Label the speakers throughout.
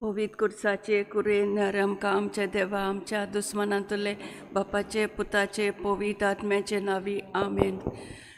Speaker 1: पवित्र कुर्साचे कुरेन आमकां आमचे देवा आमच्या दुस्मनांतले बापाचे पुताचे पवित्र आत्म्याचे नावी आमेन.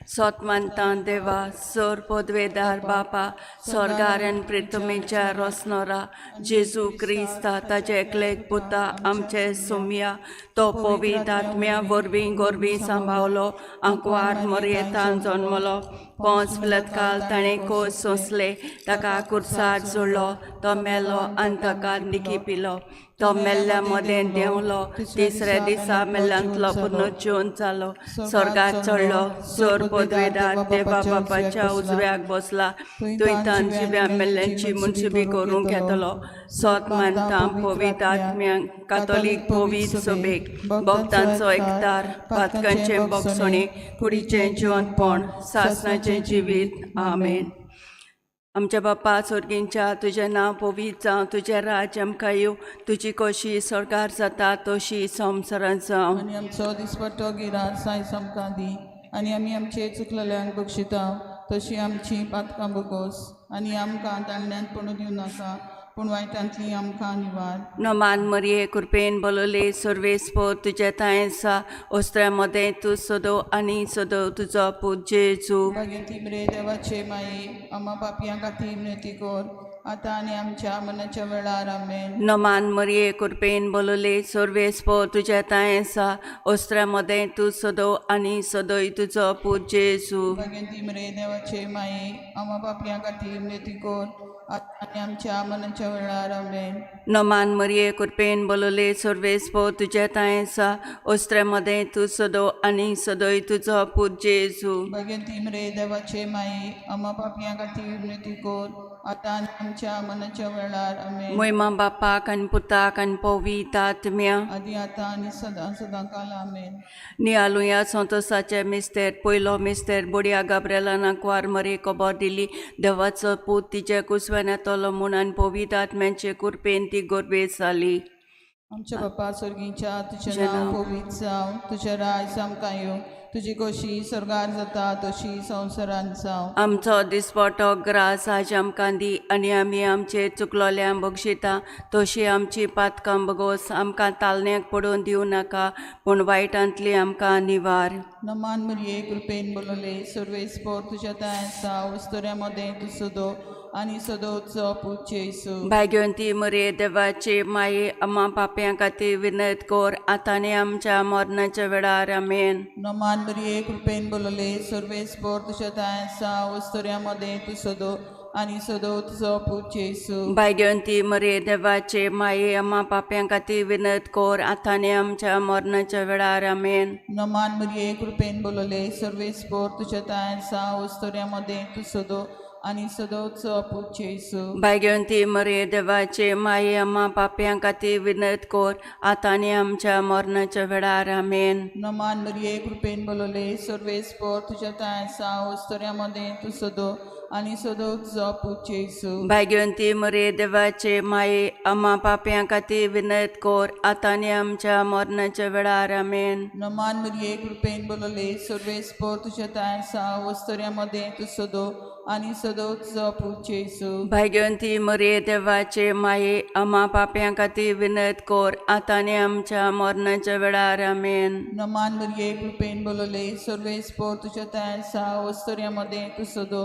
Speaker 1: सोतमानतां देवा सोर पदवेदार बापा स्वर्गारेन प्रितमेच्या रोसनोरा जेजू क्रिस्ता ताचे एकलेक पुता आमचे सोम्या तो पवित्र आत्म्या वरवीं गोरवीं सांबाळलो आंकवार मरयेतान जल्मलो 5 काल ताणें कोस सोंसले ताका कुर्सार जोडलो तो मेलो आनी ताका निकी पिलो तो मेल्ल्या मदें देंवलो तिसऱ्या दिसा मेल्ल्यांतलो पुनर्जीवन जालो स्वर्गाक चडलो सोर पदवेदार देवा बापाच्या उजव्याक बसला थंयतान जिव्या मेल्ल्यांची मुनसिबी करूंक येतलो सोत मानता पवित्र आत्म्यांक कातोलीक पवित्र सभेक भक्तांचो एकतार पातकांचे भोगसणे कुडीचें जिवंतपण सासणाचें जिवीत आमेन. आमच्या बापा स्वर्गींच्या तुजें नांव पवित्र जावं तुजें राज आमकां येवं तुजी कशी स्वर्गार जाता तशी संवसारांत जावं.
Speaker 2: आनी आमचो दिसपट्टो गिरास आयज आमकां दी आनी आमी आमचे चुकलेल्यांक बक्षिता तशी आमची पातकां बगोस आनी आमकां दांड्यांत पडूं दिवं नाका पूण वायटांतली आमकां निवार.
Speaker 1: नमान मरिये कृपेन बोलोले सर्वेस्पो तुजे तायेंसा ओस्त्र्या मदें तूं सदो आनी सदो तुजो पूत जेजू.
Speaker 2: भाग्यवती मरे देवाचे माये आमा पापयां खातीर विनंती कर आतां आनी आमच्या मनाच्या वेळार आमेन.
Speaker 1: नमान मरिये कृपेन बोलोले सर्वेस्पो तुजे तायेंसा ओस्त्र्या मदें तूं सदो आनी सदोय तुजो पूत जेजू.
Speaker 2: भाग्यवती मरे देवाचे माये आमा पापयां खातीर विनंती कर आनी आमच्या मनाच्या वेळार आमेन.
Speaker 1: नमान मरिये कृपेन बोलोले सर्वेस्पो तुजे तायेंसा ओस्त्र्या मदें तूं सदो आनी सदोय तुजो पूत जेजू.
Speaker 2: भाग्यवती मरे देवाचे माये आमा पापयां खातीर विनंती कर आतां आनी आमच्या मनाच्या वेळार आमेन.
Speaker 1: महिमा बापाक आनी पुताक आनी पवित्र आत्म्या
Speaker 2: आदी आतां आनी सदां सदांकाल आमेन.
Speaker 1: नियालुया संतोसाचे मिस्तेर पयलो मिस्तेर बोडया गाब्रेलान आंकवार मरे खबर दिली देवाचो पूत तिचे कुसव्यान येतलो म्हूण आनी पवित्र आत्म्याचे कुरपेन ती गोरवेज जाली.
Speaker 2: आमच्या बापा स्वर्गीच्या तुजें नांव पवित्र जावं तुजें राज आमकां येवं तुजी कशी स्वर्गार जाता तशी संवसारांत जावं.
Speaker 1: आमचो दिसपटो ग्रास आज आमकां दी आनी आमी आमचे चुकलोल्यांक बक्षिता तशी आमची पातकां बगोस आमकां तालण्याक पडोवन दिवं नाका पूण वायटांतली आमकां निवार.
Speaker 2: नमान मरिये कृपेन बोलोले सर्वेस्पोर तुज्या तायेंसा वस्तुऱ्या मदें तूं सदो आनी सदोचो पूत जेजू.
Speaker 1: भाग्यवंती मरे देवाचे माये आमा पाप्यां खातीर विनत कोर आतां आनी आमच्या मरणाच्या वेळार आमेन.
Speaker 2: नमान मरिये कृपेन बोलोले सर्वेस्पोर तुज्या तायेंसा वस्तुऱ्या मदें तूं सदो आनी सदो तुजो पूत जेजू.
Speaker 1: भाग्यवंती मरे देवाचे माये आमा पाप्यां खातीर विनत कोर आतां आनी आमच्या मरणाच्या वेळार आमेन.
Speaker 2: नमान मरिये कृपेन बोलोले सर्वेस्पोर तुज्या तायेंसा वस्तुऱ्या मदें तूं सदो आनी सदोचो पूत जेजू.
Speaker 1: भाग्यवंती मरे देवाचे माये आमा पाप्यां खातीर विनत कोर आतां आनी आमच्या मरणाच्या वेळार आमेन.
Speaker 2: नमान मरिये कृपेन बोलोले सर्वेस्पोर तुज्या तायेंसा वस्तुऱ्या मदें तूं सदो आनी सदो तुजो पूत जेजू.
Speaker 1: भाग्यवंती मरे देवाचे माये आमा पाप्यां खातीर विनत कोर आतां आनी आमच्या मरणाच्या वेळार आमेन.
Speaker 2: नमान मरिये कृपेन बोलोले सर्वेस्पोर तुज्या तायेंसा वस्तुऱ्या मदें तूं सदो आनी सदो तुजो पूत जेजू.
Speaker 1: भाग्यवंती मरे देवाचे माये आमा पाप्यां खातीर विनत कोर आतां आनी आमच्या मरणाच्या वेळार आमेन.
Speaker 2: नमान मरिये कृपेन बोलोले सर्वेस्पोर तुज्या तायेंसा वस्तुऱ्या मदें तूं सदो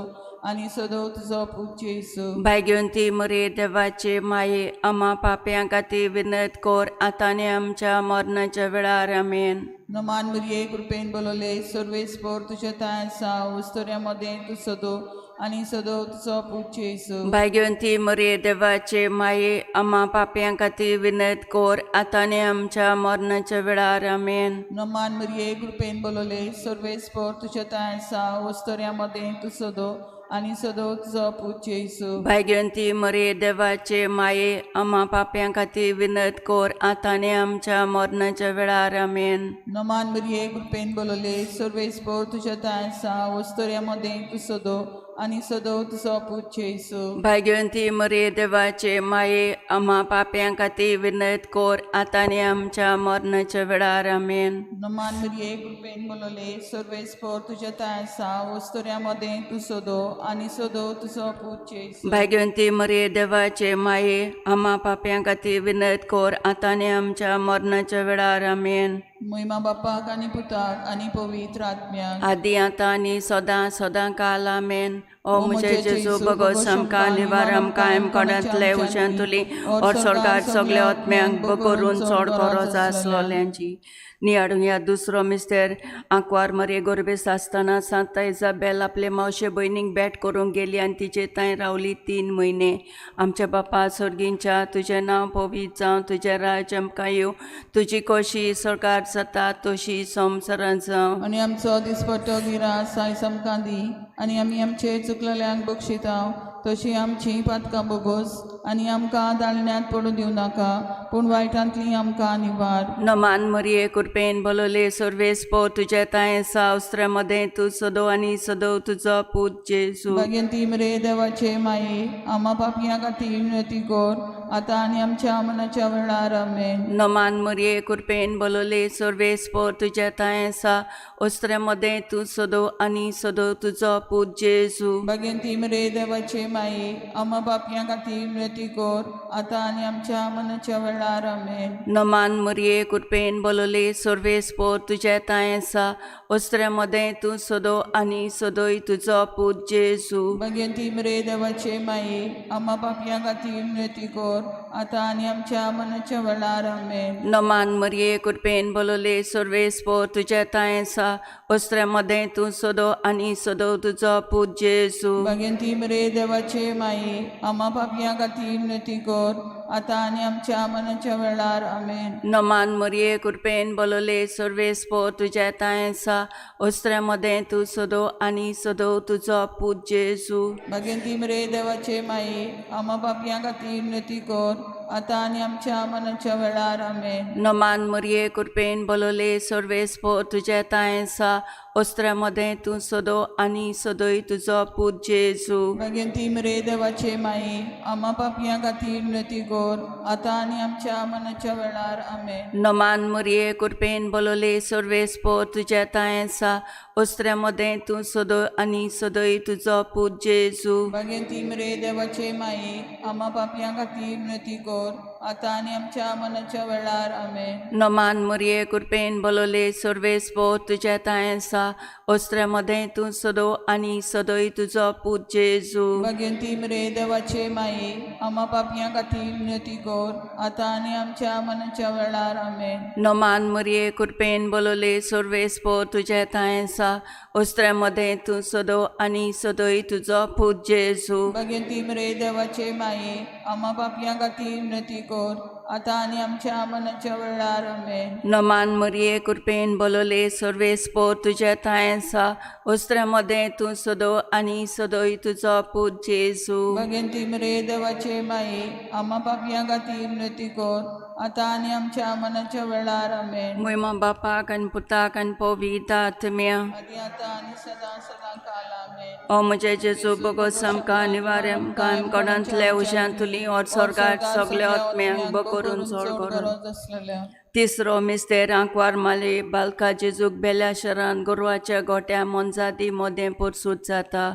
Speaker 2: आनी सदो तुजो पूत जेजू.
Speaker 1: भाग्यवंती मरे देवाचे माये आमा पाप्यां खातीर विनत कोर आतां आनी आमच्या मरणाच्या वेळार आमेन.
Speaker 2: नमान मरिये कृपेन बोलोले सर्वेस्पोर तुज्या तायेंसा वस्तुऱ्या मदें तूं सदो आनी सदो तुजो पूत जेजू.
Speaker 1: भाग्यवंती मरे देवाचे माये आमा पाप्यां खातीर विनत कोर आतां आनी आमच्या मरणाच्या वेळार आमेन.
Speaker 2: नमान मरिये कृपेन बोलोले सर्वेस्पोर तुज्या तायेंसा वस्तुऱ्या मदें तूं सदो आनी सदो तुजो पूत जेजू.
Speaker 1: भाग्यवंती मरे देवाचे माये आमा पाप्यां खातीर विनत कोर आतां आनी आमच्या मरणाच्या वेळार आमेन.
Speaker 2: नमान मरिये कृपेन बोलोले सर्वेस्पोर तुज्या तायेंसा वस्तुऱ्या मदें तूं सदो आनी सदो तुजो पूत जेजू
Speaker 1: भाग्यवंती मरे देवाचे माये आम्हा पाप्यां खातीर विनत कोर आता आनी आमच्या मरणाच्या वेळार आमेन.
Speaker 2: नमान मरिये कृपेन बोलले सर्वेस्पर तुझ्या तायसा वस्तुऱ्यामध्ये तू सोदो आणि सोदो तुझो पूत जेजू
Speaker 1: भाग्यवंती मरे देवाचे माये आम्हा पाप्यां खातीर विनत कोर आता आनी आमच्या मरणाच्या वेळार आमेन.
Speaker 2: महिमा बापाक आणि पुताक आणि पवित्र आत्म्याक
Speaker 1: आदी आता आनी सदां काल आमेन. ओ मुझे जेजू बगो समका निवारम कायम कोणांतले उशान तुली और स्वर्गार सगळे आत्म्यांक बगोरून चोड गरज आसलोल्यांची. नियाडूंक या दुसरो मिस्तेर आंकवार मरे गोरबेस आसतना सांता इजाबेल आपले मावशे भयणीक भेट करूंक गेली आनी तिचे थंय रावली 3 म्हयने. आमच्या बापा सर्गींच्या तुजें नांव पवित्र जावं, तुजें राज आमकां येवं, तुजी खोशी सरकार जाता तशी संवसारांत जावं.
Speaker 2: आणि आमचो दिसपट्टो गिरास आयज आमकां दी आणि आमी आमचे चुकलेल्यांक बक्षिता तशी आमची पातकां बोगोस आणि आमकां दाळण्यात पडूं दिवं नाका पूण वायटांतली आमकां निवार.
Speaker 1: नमान मरिये कृपेन बोलोले सर्वेस्पो तुजे थंय सावस्त्र्या मदें तूं सदो आनी सदो तुजो पूत जेजू.
Speaker 2: भाग्यवंती मरे देवाचे माये आम्हा पापयां खातीर विनती कोर आता आणि आमच्या मनाच्या वेळार आमेन.
Speaker 1: नमान मरिये कृपेन बोलोले सर्वेस्पो तुजे थंय सावस्त्र्या मदें तूं सदो आनी सदो तुजो पूत जेजू.
Speaker 2: भाग्यवंती मरे देवाचे माये आम्हा पापयां खातीर विनती कोर आता आणि आमच्या मनाच्या वेळार आमेन.
Speaker 1: नमान मरिये कृपेन बोलोले सर्वेस्पो तुजे थंय सावस्त्र्या मदें तूं सदो आनी सदोय तुजो पूत जेजू.
Speaker 2: भाग्यवंती मरे देवाचे माये आम्हा पापयां खातीर विनती कोर आता आणि आमच्या मनाच्या वेळार आमेन.
Speaker 1: नमान मरिये कृपेन बोलोले सर्वेस्पो तुजे थंय सावस्त्र्या मदें तूं सदो आनी सदो तुजो पूत जेजू.
Speaker 2: भाग्यवंती मरे देवाचे माये आम्हा पापयां खातीर विनती कोर आता आणि आमच्या मनाच्या वेळार आमेन.
Speaker 1: नमान मरिये कृपेन बोलोले सर्वेस्पो तुजे थंय सावस्त्र्या मदें तूं सदो आनी सदो तुजो पूत जेजू.
Speaker 2: भाग्यवंती मरे देवाचे माये आम्हा पापयां खातीर विनती कोर आता आणि आमच्या मनाच्या वेळार आमेन.
Speaker 1: नमान मरिये कृपेन बोलोले सर्वेस्पो तुजे थंय सावस्त्र्या मदें तूं सदो आनी सदोय तुजो पूत जेजू.
Speaker 2: भाग्यवंती मरे देवाचे माये आम्हा पापयां खातीर विनती कोर आता आणि आमच्या मनाच्या वेळार आमेन.
Speaker 1: नमान मरिये कृपेन बोलोले सर्वेस्पो तुजे थंय सावस्त्र्या मदें तूं सदो आनी सदोय तुजो पूत जेजू.
Speaker 2: भाग्यवंती मरे देवाचे माये आम्हा पापयां खातीर विनती कोर आता आणि आमच्या मनाच्या वेळार आमेन.
Speaker 1: नमान मरिये कृपेन बोलोले सर्वेस्पो तुजे थंय सावस्त्र्या मदें तूं सदो आनी सदोय तुजो पूत जेजू.
Speaker 2: भाग्यवंती मरे देवाचे माये आम्हा पापयां खातीर विनती कोर आता आणि आमच्या मनाच्या वेळार आमेन.
Speaker 1: नमान मरिये कृपेन बोलोले सर्वेस्पो तुजे थंय सावस्त्र्या मदें तूं सदो आनी सदोय तुजो पूत जेजू.
Speaker 2: भाग्यवंती मरे देवाचे माये आम्हा पापयां खातीर विनती कोर आता आणि आमच्या मनाच्या वेळार आमेन.
Speaker 1: नमान मरिये कृपेन बोलोले सर्वेस्पो तुजे थंय सावस्त्र्या मदें तूं सदो आनी सदोय तुजो पूत जेजू.
Speaker 2: भाग्यवंती मरे देवाचे माये आम्हा पापयां खातीर विनती कोर आता आणि आमच्या मनाच्या वेळार आमेन.
Speaker 1: महिमा बापाक आनी पुताक आनी पवित्र आत्म्या
Speaker 2: आदी आता आणि सदा काल आमेन.
Speaker 1: ओ मुझे जेजू बगो समका निवारम कायम कोणांतले उशान तुली और स्वर्गार सगळे आत्म्यांक बकोरून चोड करून.
Speaker 2: गरज असलेल्या
Speaker 1: तिसरो मिस्तेर आंकवार माले बालका जेजूक बेल्या शरान गोरवाच्या गोट्या मोनजाती मोदें पुरसूत जाता.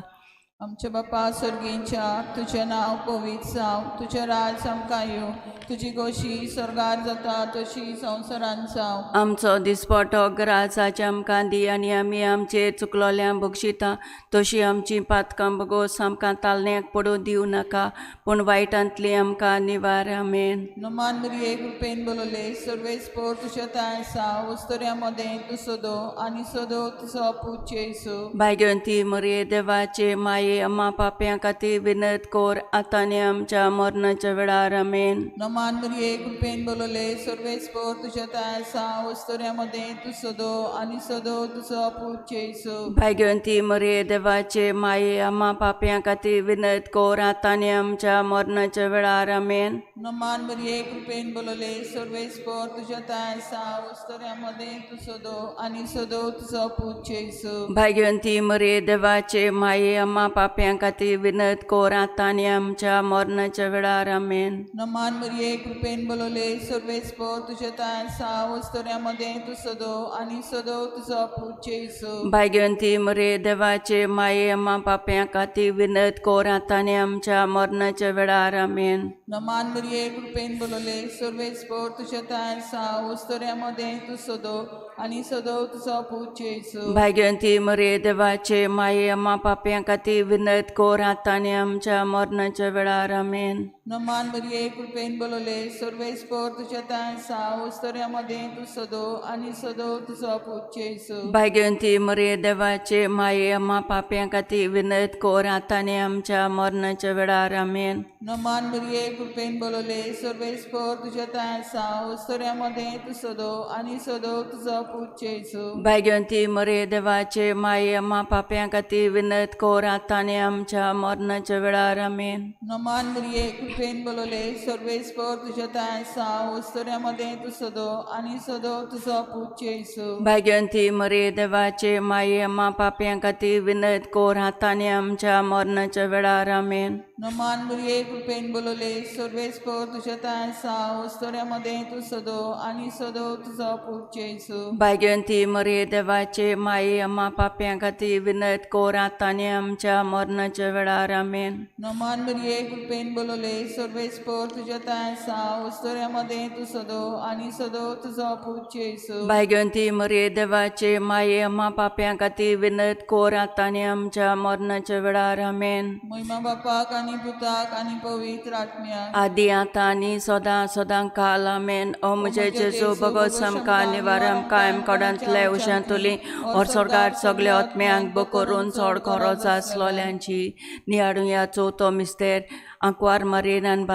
Speaker 2: आमचे बापा सर्गींच्या तुझे नाव पवित्र जावं, तुझे राज आमकां येवं, तुजी गोशी स्वर्गार जाता तशी संवसारांत जावं.
Speaker 1: आमचो दिसपटो ग्रासाचे आमकां दी आनी आमी आमचेर चुकलोल्यांक बक्षिता तशी आमची पातकां बगोस आमकां तालण्याक पडूं दिवं नाका पूण वायटांतली आमकां निवार आमेन.
Speaker 2: नमान मरिये कृपेन बोलले सर्वेस्पर तुझे ताय आसा वस्तुऱ्या मदें तूं सोदो आनी सोदो तुजो पूत जेजू.
Speaker 1: भाग्यवंती मरिये देवाचे माये आम्हा पाप्यां खातीर विनत कोर आतां आनी आमच्या मरणाच्या वेळार आमेन.
Speaker 2: नमान मरिये कृपेन बोलले सर्वेस्पर तुझ्या तायसा वस्तुऱ्यामध्ये तू सदो आणि सदो तुझा पूज्य येसू
Speaker 1: भाग्यवंती मरिये देवाचे माये आम्हा पाप्यां खातीर विनत कोर आता आनी आमच्या मरणाच्या वेळार आमेन.
Speaker 2: नमान मरिये कृपेन बोलले सर्वेस्पर तुझ्या तायसा वस्तुऱ्यामध्ये तू सदो आणि सदो तुझा पूज्य येसू
Speaker 1: भाग्यवंती मरिये देवाचे माये आम्हा पाप्यां खातीर विनत कोर आता आनी आमच्या मरणाच्या वेळार आमेन.
Speaker 2: नमान मरिये कृपेन बोलले सर्वेस्पर तुझ्या तायसा वस्तुऱ्यामध्ये तू सदो आणि सदो तुझा पूज्य येसू
Speaker 1: भाग्यवंती मरिये देवाचे माये आम्हा पाप्यां खातीर विनत कोर आता आनी आमच्या मरणाच्या वेळार आमेन.
Speaker 2: नमान मरिये कृपेन बोलले सर्वेस्पर तुझ्या तायसा वस्तुऱ्यामध्ये तू सदो आणि सदो तुझा पूज्य येसू
Speaker 1: भाग्यवंती मरिये देवाचे माये आम्हा पाप्यां खातीर विनत कोर आता आनी आमच्या मरणाच्या वेळार आमेन.
Speaker 2: नमान मरिये कृपेन बोलले सर्वेस्पर तुझ्या तायसा वस्तुऱ्यामध्ये तू सदो आणि सदो तुझा पूज्य येसू
Speaker 1: भाग्यवंती मरिये देवाचे माये आम्हा पाप्यां खातीर विनत कोर आता आनी आमच्या मरणाच्या वेळार आमेन.
Speaker 2: नमान मरिये कृपेन बोलले सर्वेस्पर तुझ्या तायसा वस्तुऱ्यामध्ये तू सदो आणि सदो तुझा पूज्य येसू
Speaker 1: भाग्यवंती मरिये देवाचे माये आम्हा पाप्यां खातीर विनत कोर आता आनी आमच्या मरणाच्या वेळार आमेन.
Speaker 2: नमान मरिये कृपेन बोलले सर्वेस्पर तुझ्या तायसा वस्तुऱ्यामध्ये तू सदो आणि सदो तुझा पूज्य येसू
Speaker 1: भाग्यवंती मरिये देवाचे माये आम्हा पाप्यां खातीर विनत कोर आता आनी आमच्या मरणाच्या वेळार आमेन.
Speaker 2: नमान मरिये कृपेन बोलले सर्वेस्पर तुझ्या तायसा वस्तुऱ्यामध्ये तू सदो आणि सदो तुझा पूज्य येसू
Speaker 1: भाग्यवंती मरिये देवाचे माये आम्हा पाप्यां खातीर विनत कोर आता आनी आमच्या मरणाच्या वेळार आमेन.
Speaker 2: नमान मरिये कृपेन बोलले सर्वेस्पर तुझ्या तायसा वस्तुऱ्यामध्ये तू सदो आणि सदो तुझा पूज्य येसू
Speaker 1: भाग्यवंती मरिये देवाचे माये आम्हा पाप्यां खातीर विनत कोर आता आनी आमच्या मरणाच्या वेळार आमेन.
Speaker 2: महिमा बापाक आणि पुताक आणि पवित्र आत्म्याक
Speaker 1: आदि आता आनी सदां काल आमेन. ओ मुझे जेजू भगवत समका निवारम कायम कोडांतले उशांतुली और सरकार सगळे आत्म्यांक बकोरून चड खरोच आसलोल्यांची निहाडुया चवथो मिस्तेर आंकवार मारेन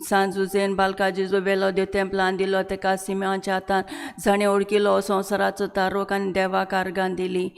Speaker 1: सांजुजेन बालका जेजू बेलो देव तेंपलान दिलो तेका सिम्याच्या हातान जाणें ओळखिलो संवसाराचो तारोक आनी देवाक आर्गां दिली.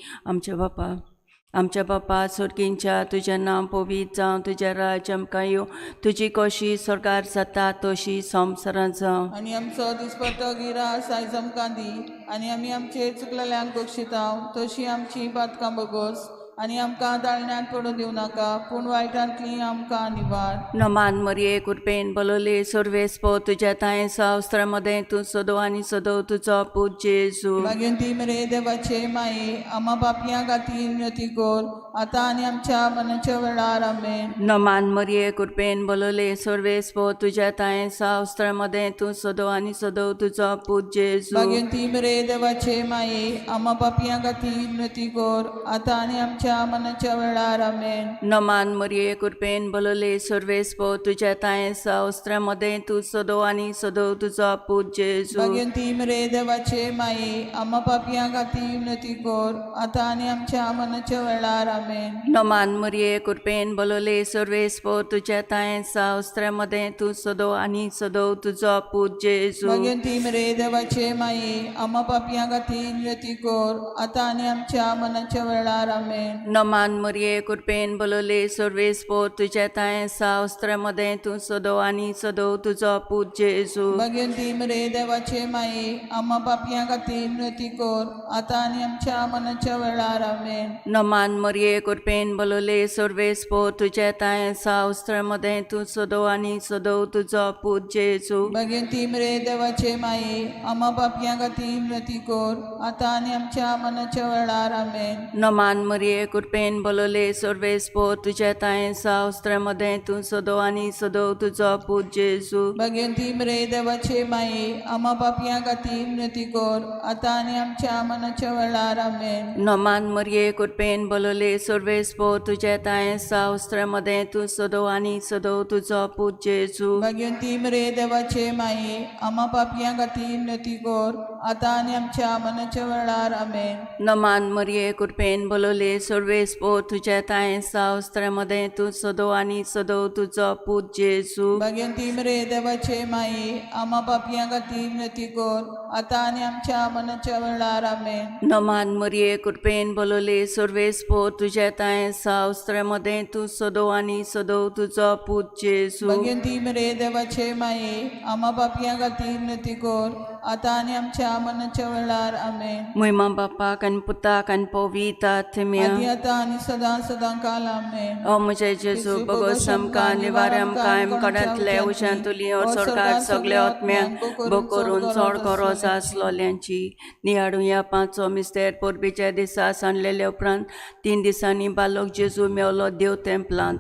Speaker 1: आमच्या बापा सुर्गींच्या तुजें नांव पवित्र जावं तुजें राज चमका येवं तुजी कशी सरकार जाता तशी संवसारांत जावं
Speaker 2: आणि आमचो दिसपट्टो गिरास आयज आमकां दी आणि आमी आमचेर चुकलेल्यांक बक्षितांव तशी आमची पातकां बगोस आणि आमकां दाळण्यांत पडूं दिवं नाका पूण वायटांतली आमकां निवार.
Speaker 1: नमान मरिये कृपेन बोलले सर्वेस्पो तुझ्या ताय सावस्त्रामध्ये तू सदो आणि सदो तुझो पूज्य येसू
Speaker 2: भाग्यवंती मरिये देवाचे माये आम्हा पापयां खातीर विनती कर आता आणि आमच्या मरणाच्या वेळार आमेन.
Speaker 1: नमान मरिये कृपेन बोलले सर्वेस्पो तुझ्या ताय सावस्त्रामध्ये तू सदो आणि सदो तुझो पूज्य येसू
Speaker 2: भाग्यवंती मरिये देवाचे माये आम्हा पापयां खातीर विनती कर आता आणि आमच्या मरणाच्या वेळार आमेन.
Speaker 1: नमान मरिये कृपेन बोलले सर्वेस्पो तुझ्या ताय सावस्त्रामध्ये तू सदो आणि सदो तुझो पूज्य येसू
Speaker 2: भाग्यवंती मरिये देवाचे माये आम्हा पापयां खातीर विनती कर आता आणि आमच्या मरणाच्या वेळार आमेन.
Speaker 1: नमान मरिये कृपेन बोलले सर्वेस्पो तुझ्या ताय सावस्त्रामध्ये तू सदो आणि सदो तुझो पूज्य येसू
Speaker 2: भाग्यवंती मरिये देवाचे माये आम्हा पापयां खातीर विनती कर आता आणि आमच्या मरणाच्या वेळार आमेन.
Speaker 1: नमान मरिये कृपेन बोलले सर्वेस्पो तुझ्या ताय सावस्त्रामध्ये तू सदो आणि सदो तुझो पूज्य येसू
Speaker 2: भाग्यवंती मरिये देवाचे माये आम्हा पापयां खातीर विनती कर आता आणि आमच्या मरणाच्या वेळार आमेन.
Speaker 1: नमान मरिये कृपेन बोलले सर्वेस्पो तुझ्या ताय सावस्त्रामध्ये तू सदो आणि सदो तुझो पूज्य येसू
Speaker 2: भाग्यवंती मरिये देवाचे माये आम्हा पापयां खातीर विनती कर आता आणि आमच्या मरणाच्या वेळार आमेन.
Speaker 1: नमान मरिये कृपेन बोलले सर्वेस्पो तुझ्या ताय सावस्त्रामध्ये तू सदो आणि सदो तुझो पूज्य येसू
Speaker 2: भाग्यवंती मरिये देवाचे माये आम्हा पापयां खातीर विनती कर आता आणि आमच्या मरणाच्या वेळार आमेन.
Speaker 1: नमान मरिये कृपेन बोलले सर्वेस्पो तुझे ताय सावस्त्रमध्ये तू सदो आणि सदो तुझो पूत जेजू
Speaker 2: भाग्यवंती मरे देवाचे माये आम्हा पापियां खातीर विनंती कर आता आणि आमच्या मनाच्या वेळार आमेन.
Speaker 1: नमान मरिये कृपेन बोलवले सर्वेस्पो तुझे ताय सावस्त्रमध्ये तू सदो आणि सदो तुझो पूत जेजू
Speaker 2: भाग्यवंती मरे देवाचे माये आम्हा पापियां खातीर विनंती कर आता आणि आमच्या मनाच्या वेळार आमेन.
Speaker 1: नमान मरिये कृपेन बोलवले सर्वेस्पो तुझे ताय सावस्त्रमध्ये तू सदो आणि सदो तुझो पूत जेजू
Speaker 2: भाग्यवंती मरे देवाचे माये आम्हा पापियां खातीर विनंती कर आता आणि आमच्या मनाच्या वेळार आमेन.
Speaker 1: महिमा बापाक आनी पुताक आनी पवित्रात्म्या
Speaker 2: आदी आता आणि सदां काल आमेन.
Speaker 1: ओ म्हजे जेजू बगोस आमकां निवार आमकां आमकाडांतले उशान तुली और सरकार सगल्या आत्म्यांक बो करून चड गरज आसलोल्यांची निहाडूं या पांचो मिस्तेर परबीच्या दिसा सांडलेले उपरांत 3 दिसांनी बालोक जेजू मेवलो देव तेंपलांत.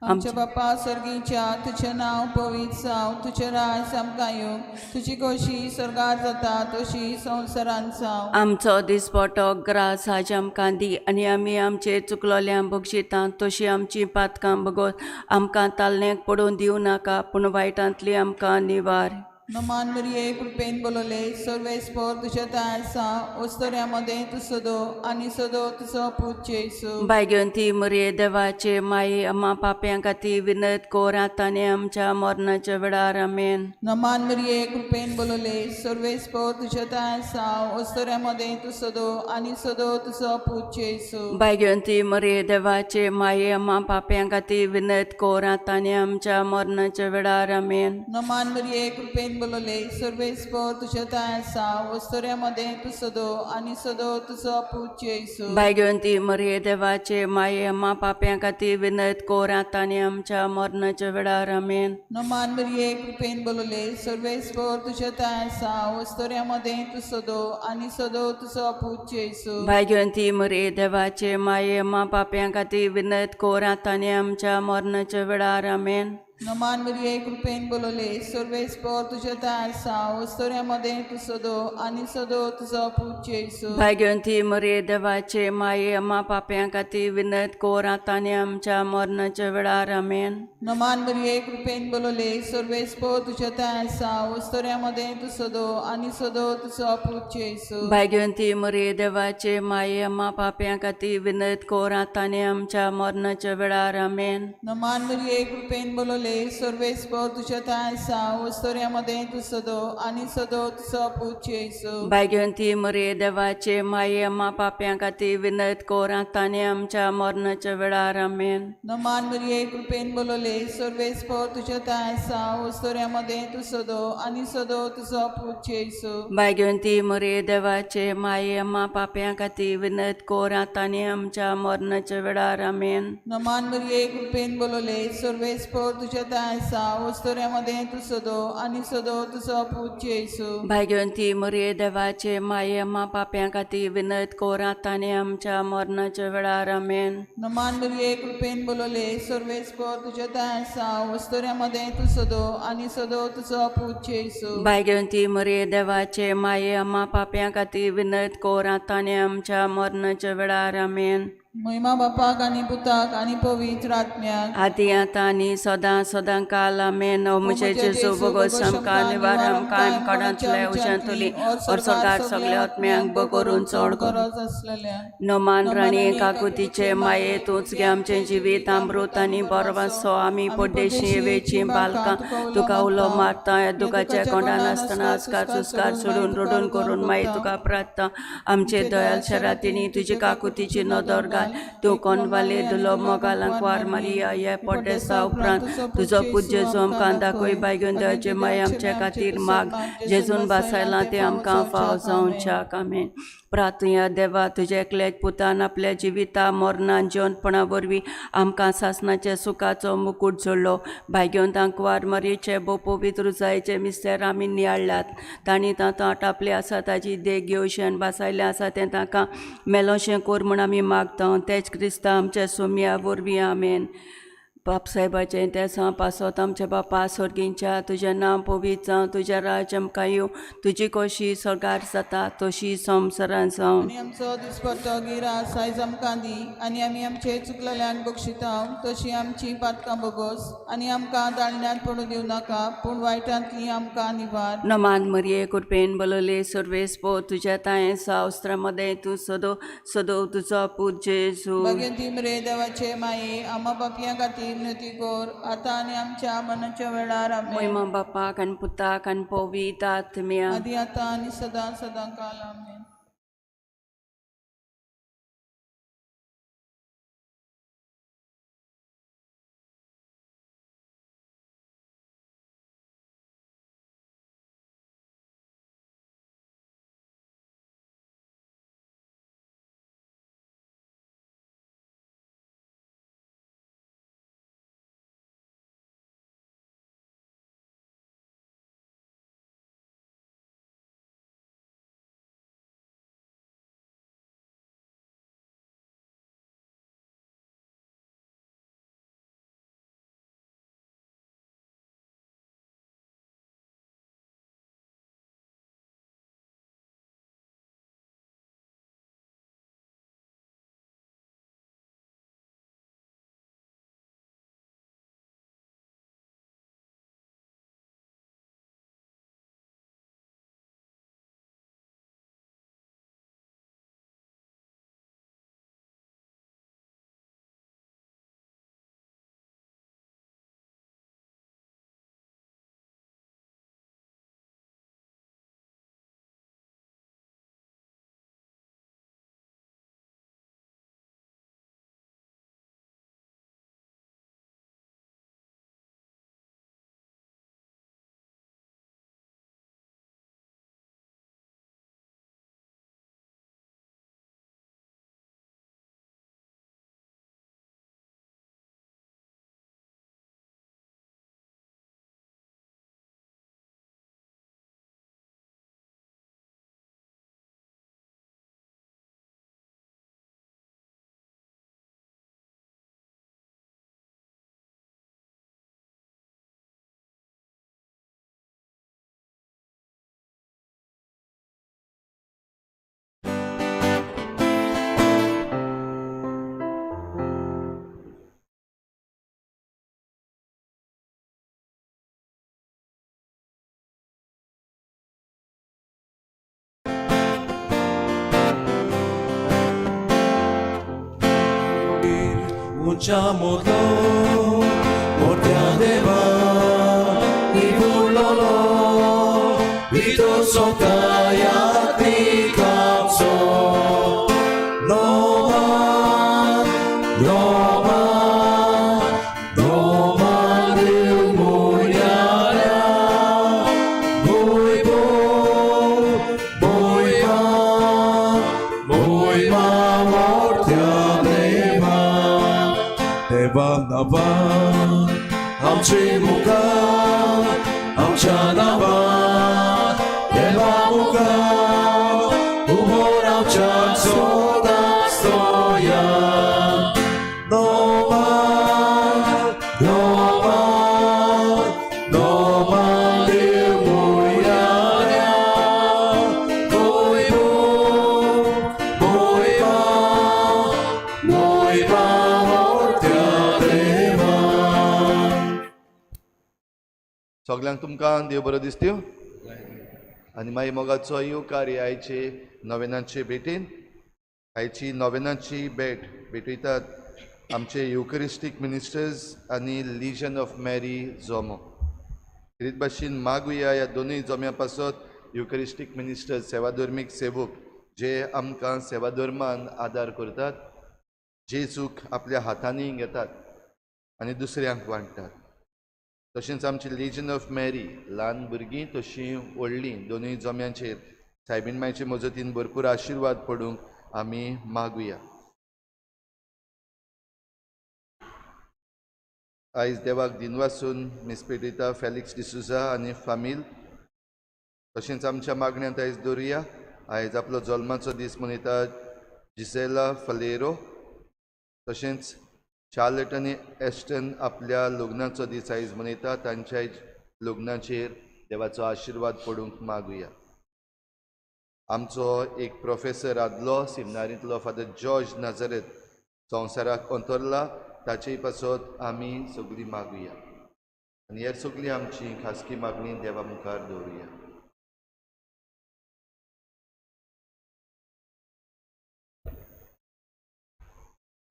Speaker 2: आमच्या बापा सर्गीच्या तुझें नांव पवित्र जावं तुझें राज आमकां येवं तुजी कशी स्वर्गार जाता तशी संवसारांत जावं.
Speaker 1: आमचो दिसपटो ग्रास आज आमकां दी आनी आमी आमचे चुकलोल्यांक बक्षिता तशी आमची पातकां बगोत आमकां तालनेक पडून दिवं नाका पूण वायटांतली आमकां निवार.
Speaker 2: नमान मरिये कृपेन बोलवले सर्वेस्पर तुझ्या तायसा ओस्तऱ्यामध्ये तू सदो आणि सदो तुझो पूत जेजू
Speaker 1: भाग्यवंती मरिये देवाचे माये आम्हा पाप्यां खातीर विनत कोर आतांनी आमच्या मरणाच्या वेळार आमेन.
Speaker 2: नमान मरिये कृपेन बोलवले सर्वेस्पर तुझ्या तायसा ओस्तऱ्यामध्ये तू सदो आणि सदो तुझो पूत जेजू
Speaker 1: भाग्यवंती मरिये देवाचे माये आम्हा पाप्यां खातीर विनत कोर आतांनी आमच्या मरणाच्या वेळार आमेन.
Speaker 2: नमान मरिये कृपेन बोलवले सर्वेस्पर तुझ्या तायसा ओस्तऱ्यामध्ये तू सदो आणि सदो तुझो पूत जेजू
Speaker 1: भाग्यवंती मरिये देवाचे माये आम्हा पाप्यां खातीर विनत कोर आतांनी आमच्या मरणाच्या वेळार आमेन.
Speaker 2: नमान मरिये कृपेन बोलवले सर्वेस्पर तुझ्या तायसा ओस्तऱ्यामध्ये तू सदो आणि सदो तुझो पूत जेजू
Speaker 1: भाग्यवंती मरिये देवाचे माये आम्हा पाप्यां खातीर विनत कोर आतांनी आमच्या मरणाच्या वेळार आमेन.
Speaker 2: नमान मरिये कृपेन बोलवले सर्वेस्पर तुझ्या तायसा ओस्तऱ्यामध्ये तू सदो आणि सदो तुझो पूत जेजू
Speaker 1: भाग्यवंती मरिये देवाचे माये आम्हा पाप्यां खातीर विनत कोर आतांनी आमच्या मरणाच्या वेळार आमेन.
Speaker 2: नमान मरिये कृपेन बोलवले सर्वेस्पर तुझ्या तायसा ओस्तऱ्यामध्ये तू सदो आणि सदो तुझो पूत जेजू
Speaker 1: भाग्यवंती मरिये देवाचे माये आम्हा पाप्यां खातीर विनत कोर आतांनी आमच्या मरणाच्या वेळार आमेन.
Speaker 2: नमान मरिये कृपेन बोलवले सर्वेस्पर तुझ्या तायसा ओस्तऱ्यामध्ये तू सदो आणि सदो तुझो पूत जेजू
Speaker 1: भाग्यवंती मरिये देवाचे माये आम्हा पाप्यां खातीर विनत कोर आतांनी आमच्या मरणाच्या वेळार आमेन.
Speaker 2: नमान मरिये कृपेन बोलवले सर्वेस्पर तुझ्या तायसा ओस्तऱ्यामध्ये तू सदो आणि सदो तुझो पूत जेजू
Speaker 1: भाग्यवंती मरिये देवाचे माये आम्हा पाप्यां खातीर विनत कोर आतांनी आमच्या मरणाच्या वेळार आमेन.
Speaker 2: नमान मरिये कृपेन बोलवले सर्वेस्पर तुझ्या तायसा ओस्तऱ्यामध्ये तू सदो आणि सदो तुझो पूत जेजू
Speaker 1: भाग्यवंती मरिये देवाचे माये आम्हा पाप्यां खातीर विनत कोर आतांनी आमच्या मरणाच्या वेळार आमेन.
Speaker 2: नमान मरिये कृपेन बोलवले सर्वेस्पर तुझ्या तायसा ओस्तऱ्यामध्ये तू सदो आणि सदो तुझो पूत जेजू
Speaker 1: भाग्यवंती मरिये देवाचे माये आम्हा पाप्यां खातीर विनत कोर आतांनी आमच्या मरणाच्या वेळार आमेन.
Speaker 2: महिमा बापाक आणि पुताक आणि पवित्र आत्म्याक
Speaker 1: आदी आतां आनी सदां सदां काल आमेन. ओ म्हजे जेजू बगोस आमकां निवार आमकां आमकाडांतले उशान तुली और सरकार सगल्या आत्म्यांक बो करून चड
Speaker 2: गरज असलेल्या
Speaker 1: नमान राणी काकुतीचे माये तूंच गे आमचें जिवीत अमृत आनी बरवासो आमी पोड्डेशी वेची बालकां तुका उलो मारता दुखाच्या कोंडान आसतना आस्कार सुस्कार सोडून रडून करून मागीर तुका प्रार्थना आमचे दयाल शरातीनी तुजी काकुतीची नदर घाल तूं कोनवाले दुलो मोगालांक वार मारिया हे पोड्डेसा उपरांत तुजो पूत जेजू आमकां दाखय भाग्योन देवाचे माये आमचे खातीर माग जेजून बासायलां ते आमकां फाव जावच्याक आमेन. प्रार्थया देवा तुजे एकल्याच पुतान आपल्या जिविता मरणान जेवणपणा वरवीं आमकां सासणाच्या सुखाचो मुकूट जोडलो. भाग्योन तांकां वार मारयेचे भोव पवित्र जायचे मिस्तेर आमी नियाळ्ळ्यात. तांणी तांत आपले आसा ताची देख घेवशें बासायलें आसा तें तांकां मेलोशें कोर म्हूण आमी मागता. तेच क्रिस्ता आमच्या सोम्या वरवीं आमेन. बापसाहेबाचें तें सांप आसत आमच्या बापा स्वर्गींच्या तुजें नांव पवित्र जावं तुजें राज आमकां येवं तुजी कशी सगार जाता तशी संवसारांत जावं
Speaker 2: आनी आमचो दिसपट्टो गिरास आयज आमकां दी आनी आमी आमचे चुकलेल्यांक बक्षिता तशी आमची पातकां बोगोस आनी आमकां दांड्यांत पडूं दिवं नाका पूण वायटांतली आमकां निवार
Speaker 1: नमान मरिये कुरपेन बलोले सर्वेस पो तुझ्या तायें सावस्त्रामध्ये तू सदो सदो तुझो पूत जेजू
Speaker 2: भगवंती मरे देवाचे माये आमा बापयां खातीर नती कोर आतां आनी आमच्या मनाच्या वेळार आमेन
Speaker 1: महिमा बापाक आनी पुताक आनी पवित्र आत्म्या
Speaker 2: आदी आतां आनी सदां सदां काल आमेन
Speaker 3: Mucciamolo, portiadeva, i bullolo, vito sotaya ti capso, Noma, Noma, Noma del mugliara, Boi ma, portiadeva, Deva nava, amche muka, amcha nava, deva muka, umor amcha soda stoya, Noma, Noma, Noma del mugliara, Boi ma,
Speaker 4: सगळ्यांक तुमकां देव बरो दिसत्यो आनी मागीर मोगाचो येवकार आयचे नोवेनाचे भेटेन आयची नोवेनाची भेटयतात आमचे युकरिस्टीक मिनिस्टर्स आनी लिजन ऑफ मॅरी जोमो रीत भाशेन मागुया ह्या दोनूय जोम्या पासत युकरिस्टीक मिनिस्टर्स सेवाधर्मीक सेवक जे आमकां सेवाधर्मान आदार करतात जेजूक आपल्या हातांनी घेतात आनी दुसऱ्यांक वांटतात तशेंच आमची लिजन ऑफ मॅरी ल्हान भुरगीं तशीं व्हडलीं दोनूय जोम्यांचेर सायबीण मायचे मजतीन भरपूर आशिर्वाद पडूंक आमी मागुया आयज देवाक दिनवासून मिस्पेटिता फॅलिक्स डिसुजा आनी फामील तशेंच आमच्या मागण्यांत आयज दवरुया आयज आपलो जल्माचो दीस मनयता जिसेला फलेरो तशेंच चार्लेट आनी एस्टन आपल्या लग्नाचो दीस आयज मनयता. तांच्या लग्नाचेर देवाचो आशिर्वाद पडूंक मागुया. आमचो एक प्रोफेसर आदलो सेमिनारींतलो फादर जॉर्ज नाझारेत संवसाराक अंतरला. ताचे पासत आमी सगळीं मागुया आनी हेर सगळीं आमची खासगी मागणी देवा मुखार दवरुया.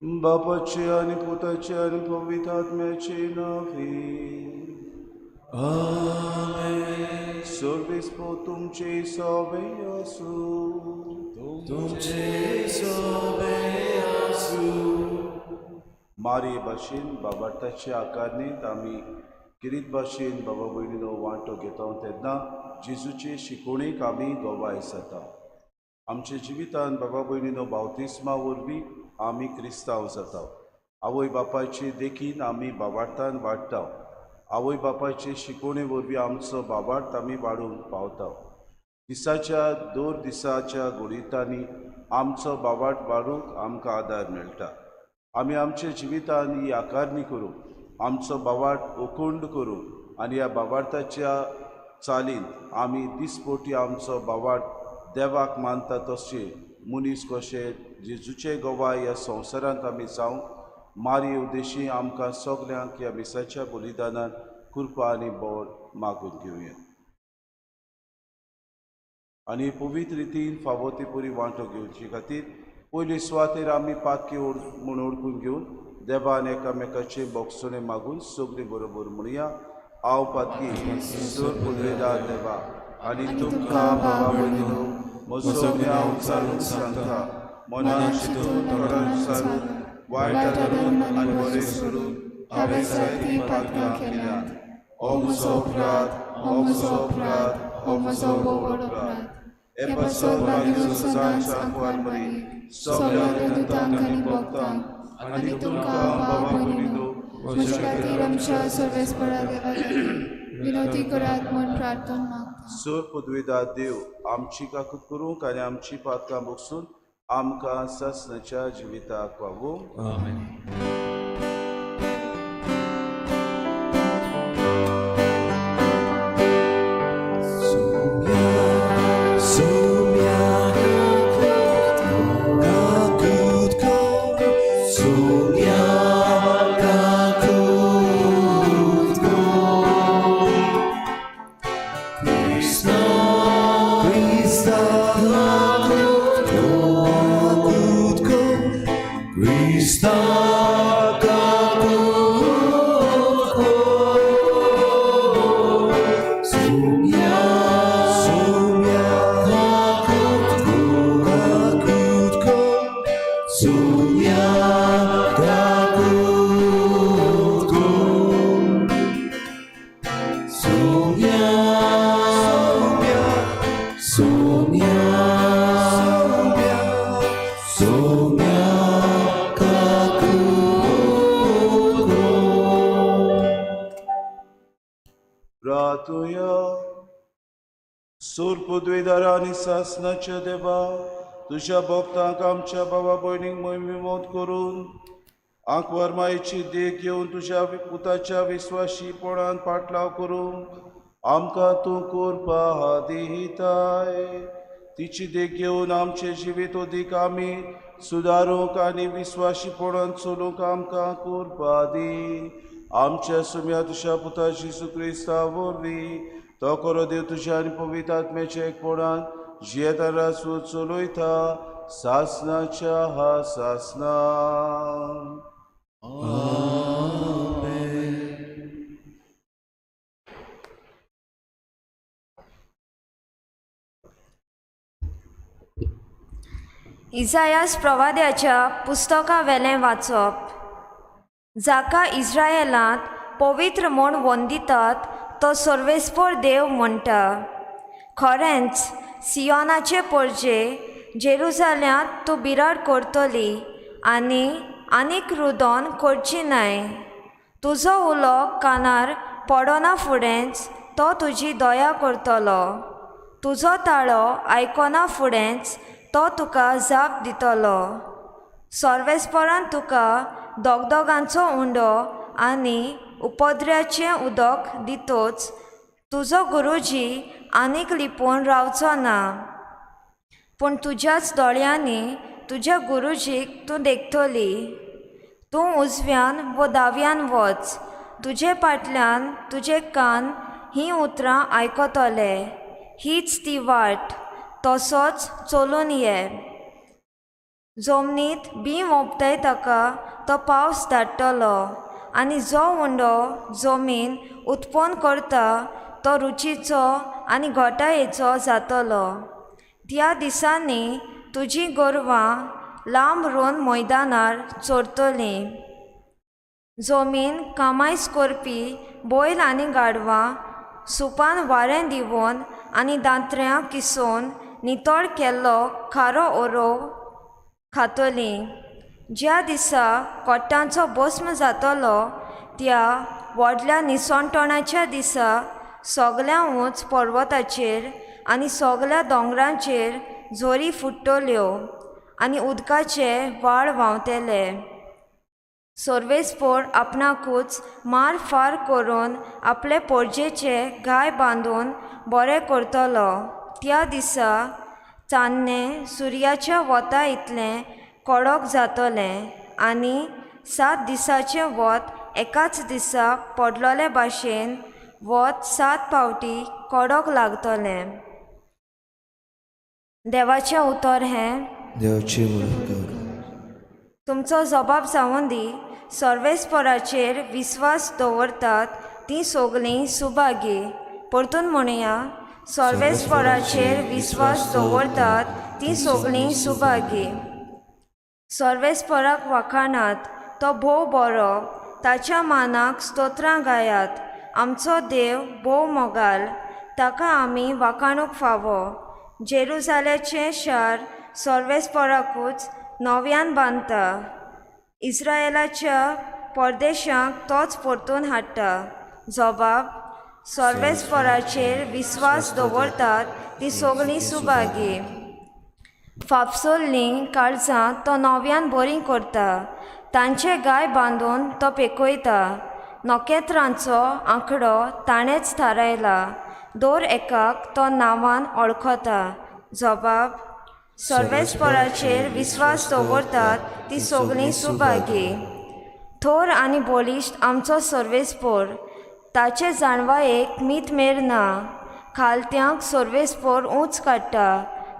Speaker 3: बापाचे आनी पुताचे आनी पवित्र आत्म्याचे नावे. आमेन. सर्वेस्पो तुमचे सवे आसूं. तुमचे सवे आसूं. मारी भाशेन बाबार्थाचे आकारणीत आमी किरीत भाशेन बाबा भयणीनो वांटो घेता तेन्ना जेजूचे शिकोवणेक आमी गोवाय जाता. आमच्या जिवितान बाबा भयणीनो बावतिस्मा वरवीं आमी क्रिस्तांव जाता. आवय बापायचे देखीन आमी बाबार्थान वाडटा. आवय बापायचे शिकोवणे वरवीं आमचो बाबार्थ आमी वाडूंक पावता. दिसाच्या दर दिसाच्या घडीतांनी आमचो बाबार्थ वाडूंक आमकां आदार मेळटा. आमी आमच्या जिवितान ही आकारणी करूं आमचो बाबार्थ अखंड करूं आनी ह्या बाबार्थाच्या चालीन आमी दिसपोटी आमचो बाबार्थ देवाक मानता तशें मनीस कशें जेजूचे गोवाय ह्या संवसारांत आमी जावं. मारी उद्देशी आमकां सगल्यांक ह्या मिसाच्या बलिदानान कृपा आनी बोड मागून घेवया. आनी पवित्र रितीन फावो ती बरी वांटो घेवचे खातीर पयली सुवातेर आमी पातकी म्हूण ओळखून घेवन देवान एकामेकाचे बोगसणे मागून सगळीं बरोबर म्हणुया. हांव पातकी सर पुदवेदार देवा आनी तुमकां बाबा भयणीनो म्हजो हांव चालून सांगता. मनान चिंतून तोंडान विचारून वायट धरून आनी बरें करून हांवें जायतीं पातकां केल्यात. हो म्हजो अपराध, हो म्हजो अपराध, हो म्हजो बोड अपराध. हे पासत लागून सदांच आंकवार मारी सगळ्या दुतांक आनी भक्तांक आनी तुमकां बाबा भयणीनो म्हजे खातीर आमच्या सर्वेस्परा देवा विनोदी करात म्हूण प्रार्थना मागता. सर पदवीदार देव आमची काकूत करूंक आनी आमची पातकां बगसून आमकां ससनाच्या जिविताक वागोवंक. आमेन. सूर पदवीदारा आनी सासनाच्या देवा तुझ्या भक्तांक आमच्या बाबा भयणीक मोहिमेमोत करून आंकवार मायेची देख घेवन तुझ्या पुताच्या विस्वाशीपणान पाटलाव करूंक आमकां तूं करपा दिताय. तिची देख घेवन आमचे जिवीत अदीक आमी सुदारूंक आनी विस्वाशीपणान चलूंक आमकां करपा दी. आमच्या सुम्या तुझ्या पुता जेजू क्रिस्ता वरवीं तो करो देव तुझ्या आनी पवित्र आत्म्याच्या एकपणान जियेताना सूर चलयता सासनाच्या हा सासना.
Speaker 5: इसायास प्रवाद्याच्या पुस्तका वेलें वाचप. जाका इस्रायेलांत पवित्र म्हूण वंदितात तो सर्वेस्पर देव म्हणटा. खरेंच सियोनाचे पर्जे जेरुसाल्यांत तूं बिराड करतली आनी आनीक रुदोन करची न्हय. तुजो उलो कानार पडना फुडेंच तो तुजी दया करतलो. तुजो ताळो आयकना फुडेंच तो तुका जाप दितलो. सर्वेस्परान तुका दोगदोगांचो उंडो आनी उपद्र्याचें उदक दितोच तुजो गुरुजी आनीक लिपोवन रावचो ना, पूण तुज्याच दोळ्यांनी तुज्या गुरुजीक तूं देखतली. तूं उजव्यान वो दाव्यान वच, तुजे फाटल्यान तुजे कान हीं उतरां आयकतले. हीच ती वाट, तसोच चलून ये. जमनीत बीं ओंपताय ताका तो पावस धाडटलो, आनी जो उंडो जमीन उत्पन्न करता तो रुचीचो आनी घोटायेचो जातलो. त्या दिसांनी तुजीं गोरवां लांब रोवन मैदानार चोरतलीं. जमीन कामायज करपी बैल आनी गाडवां सुपान वारें दिवन आनी दांत्र्यां किसोवन नितळ केल्लो खारो ओरो खातलीं. ज्या दिसा कोट्टांचो भस्म जातलो त्या व्हडल्या निसणटणाच्या दिसा सगल्या उंच पर्वताचेर आनी सगल्या दोंगरांचेर झोरी फुट्टल्यो आनी उदकाचे व्हाळ व्हांवतले. सर्वेस्पोर आपणाकूच मार फार करून आपले पोरजेचे गाय बांदून बरें करतलो. त्या दिसा चान्नें सुर्याच्या वता इतलें कडक जातलें आनी 7 दिसाचें वत एकाच दिसा पडलोले भाशेन वत 7 फावटी कडक लागतलें. देवाचें उतर हें
Speaker 6: देवाची उलोवप.
Speaker 5: तुमचो जबाब जावन दी. सर्वेस्पराचेर विस्वास दवरतात तीं सगलीं सुभागी. परतून म्हणुया, सर्वेस्पराचेर विस्वास दवरतात तीं सगलीं सुभागी. सर्वेस्पराक वाखाणात, तो भोव बरो, ताच्या मानाक स्तोत्रां गायात. आमचो देव भोव मोगाल, ताका आमी वाखाणूक फावो. जेरुजालेचें शार सर्वेस्पराकूच नव्यान बांदता. इस्रायेलाच्या परदेशांक तोच परतून हाडटा. जबाब, सर्वेस्पराचेर विस्वास दवरतात तीं सगलीं सुभागी. फापसोल्लीं काळजां तो नव्यान बरीं करता. तांचे गाय बांदून तो पेकयता. नोकेत्रांचो आंकडो ताणेंच थारायला. दर एकाक तो नांवान वळखता. जबाब, सर्वेस्पराचेर विस्वास दवरतात तीं सगलीं सुभागी. थोर आनी बलिश्ट आमचो सर्वेस्पोर, ताचे जाणवायेक मीत मेर ना. खालत्यांक सर्वेस्पोर उंच काडटा,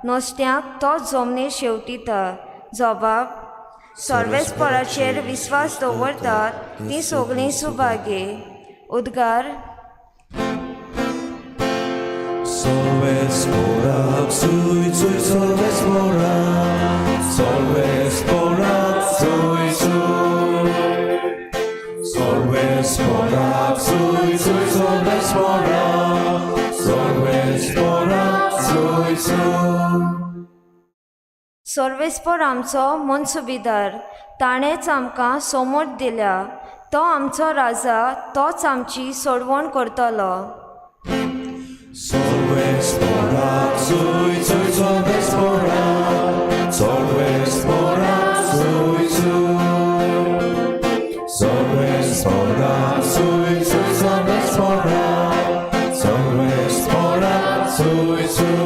Speaker 5: नुस्त्यांक तो जमनीर शेवटिता. जबाब, सर्वेस्पराचेर विस्वास दवरतात तीं सगलीं सुभागी. उद्गार,
Speaker 6: Solvesporak, sui, sui, solvesporak, solvesporak, sui, sui. Solvesporak, sui, sui, solvesporak, solvesporak, sui, sui.
Speaker 5: सर्वेस्पोर आमचो मनसुबेदार, ताणेंच आमकां सोमोट दिल्या. तो आमचो राजा, तोच आमची सोडवण करतलो.
Speaker 6: Solvesporak, sui, sui, solvesporak, solvesporak, sui, sui. Solvesporak, sui, sui, solvesporak, solvesporak, sui, sui.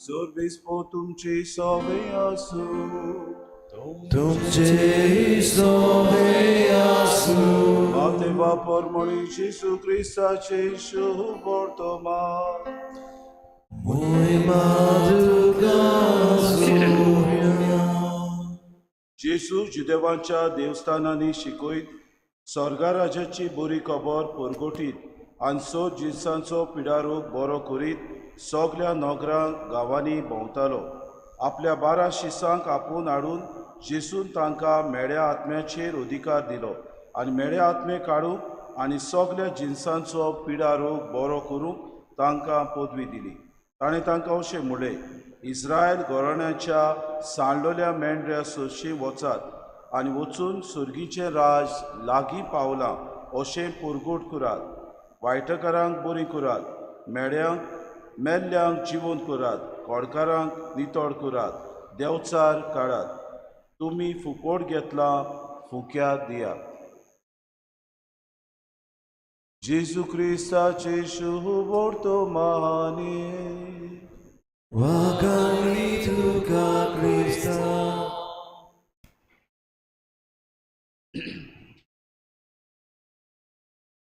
Speaker 3: Sorvispo तुमचे सवे आसू.
Speaker 6: तुमचे सवे आसू.
Speaker 3: तेव्हा परमळी जेसू ख्रिस्ताचे शुभ वर्तमान.
Speaker 6: Mój madruga
Speaker 3: जेसू जुदेवांच्या देवस्थानांनी शिकयत स्वर्गा राजाची बरी खबर परगटीत आनी जिन्सांचो पिडारूक बरो करीत सगल्या नगरांक गांवांनी भोंवतालो. आपल्या 12 शिसांक आपूण हाडून जेसून तांकां मेळ्या आत्म्याचेर अधिकार दिलो आनी मेळ्या आत्मे काडूंक आनी सगल्या जिन्सांचो पिडारूक बरो करूंक तांकां पदवी दिली. ताणें तांकां अशें म्हणलें, इस्रायल घराण्याच्या सांडलोल्या मेंढऱ्या सोदशी वचात आनी वचून सुर्गीचें राज लागीं पावलां अशें पुरगूट करात. वायटकारांक बरी करात, मेल्ल्यांक जिवंत करात, कोडकारांक नितळ करात, देंवचार काडात. तुमी फुकोट घेतला फुक्या दिया. जेजू क्रिस्ताचे शुभ वर्तमाने
Speaker 6: Wakami tuka Krista.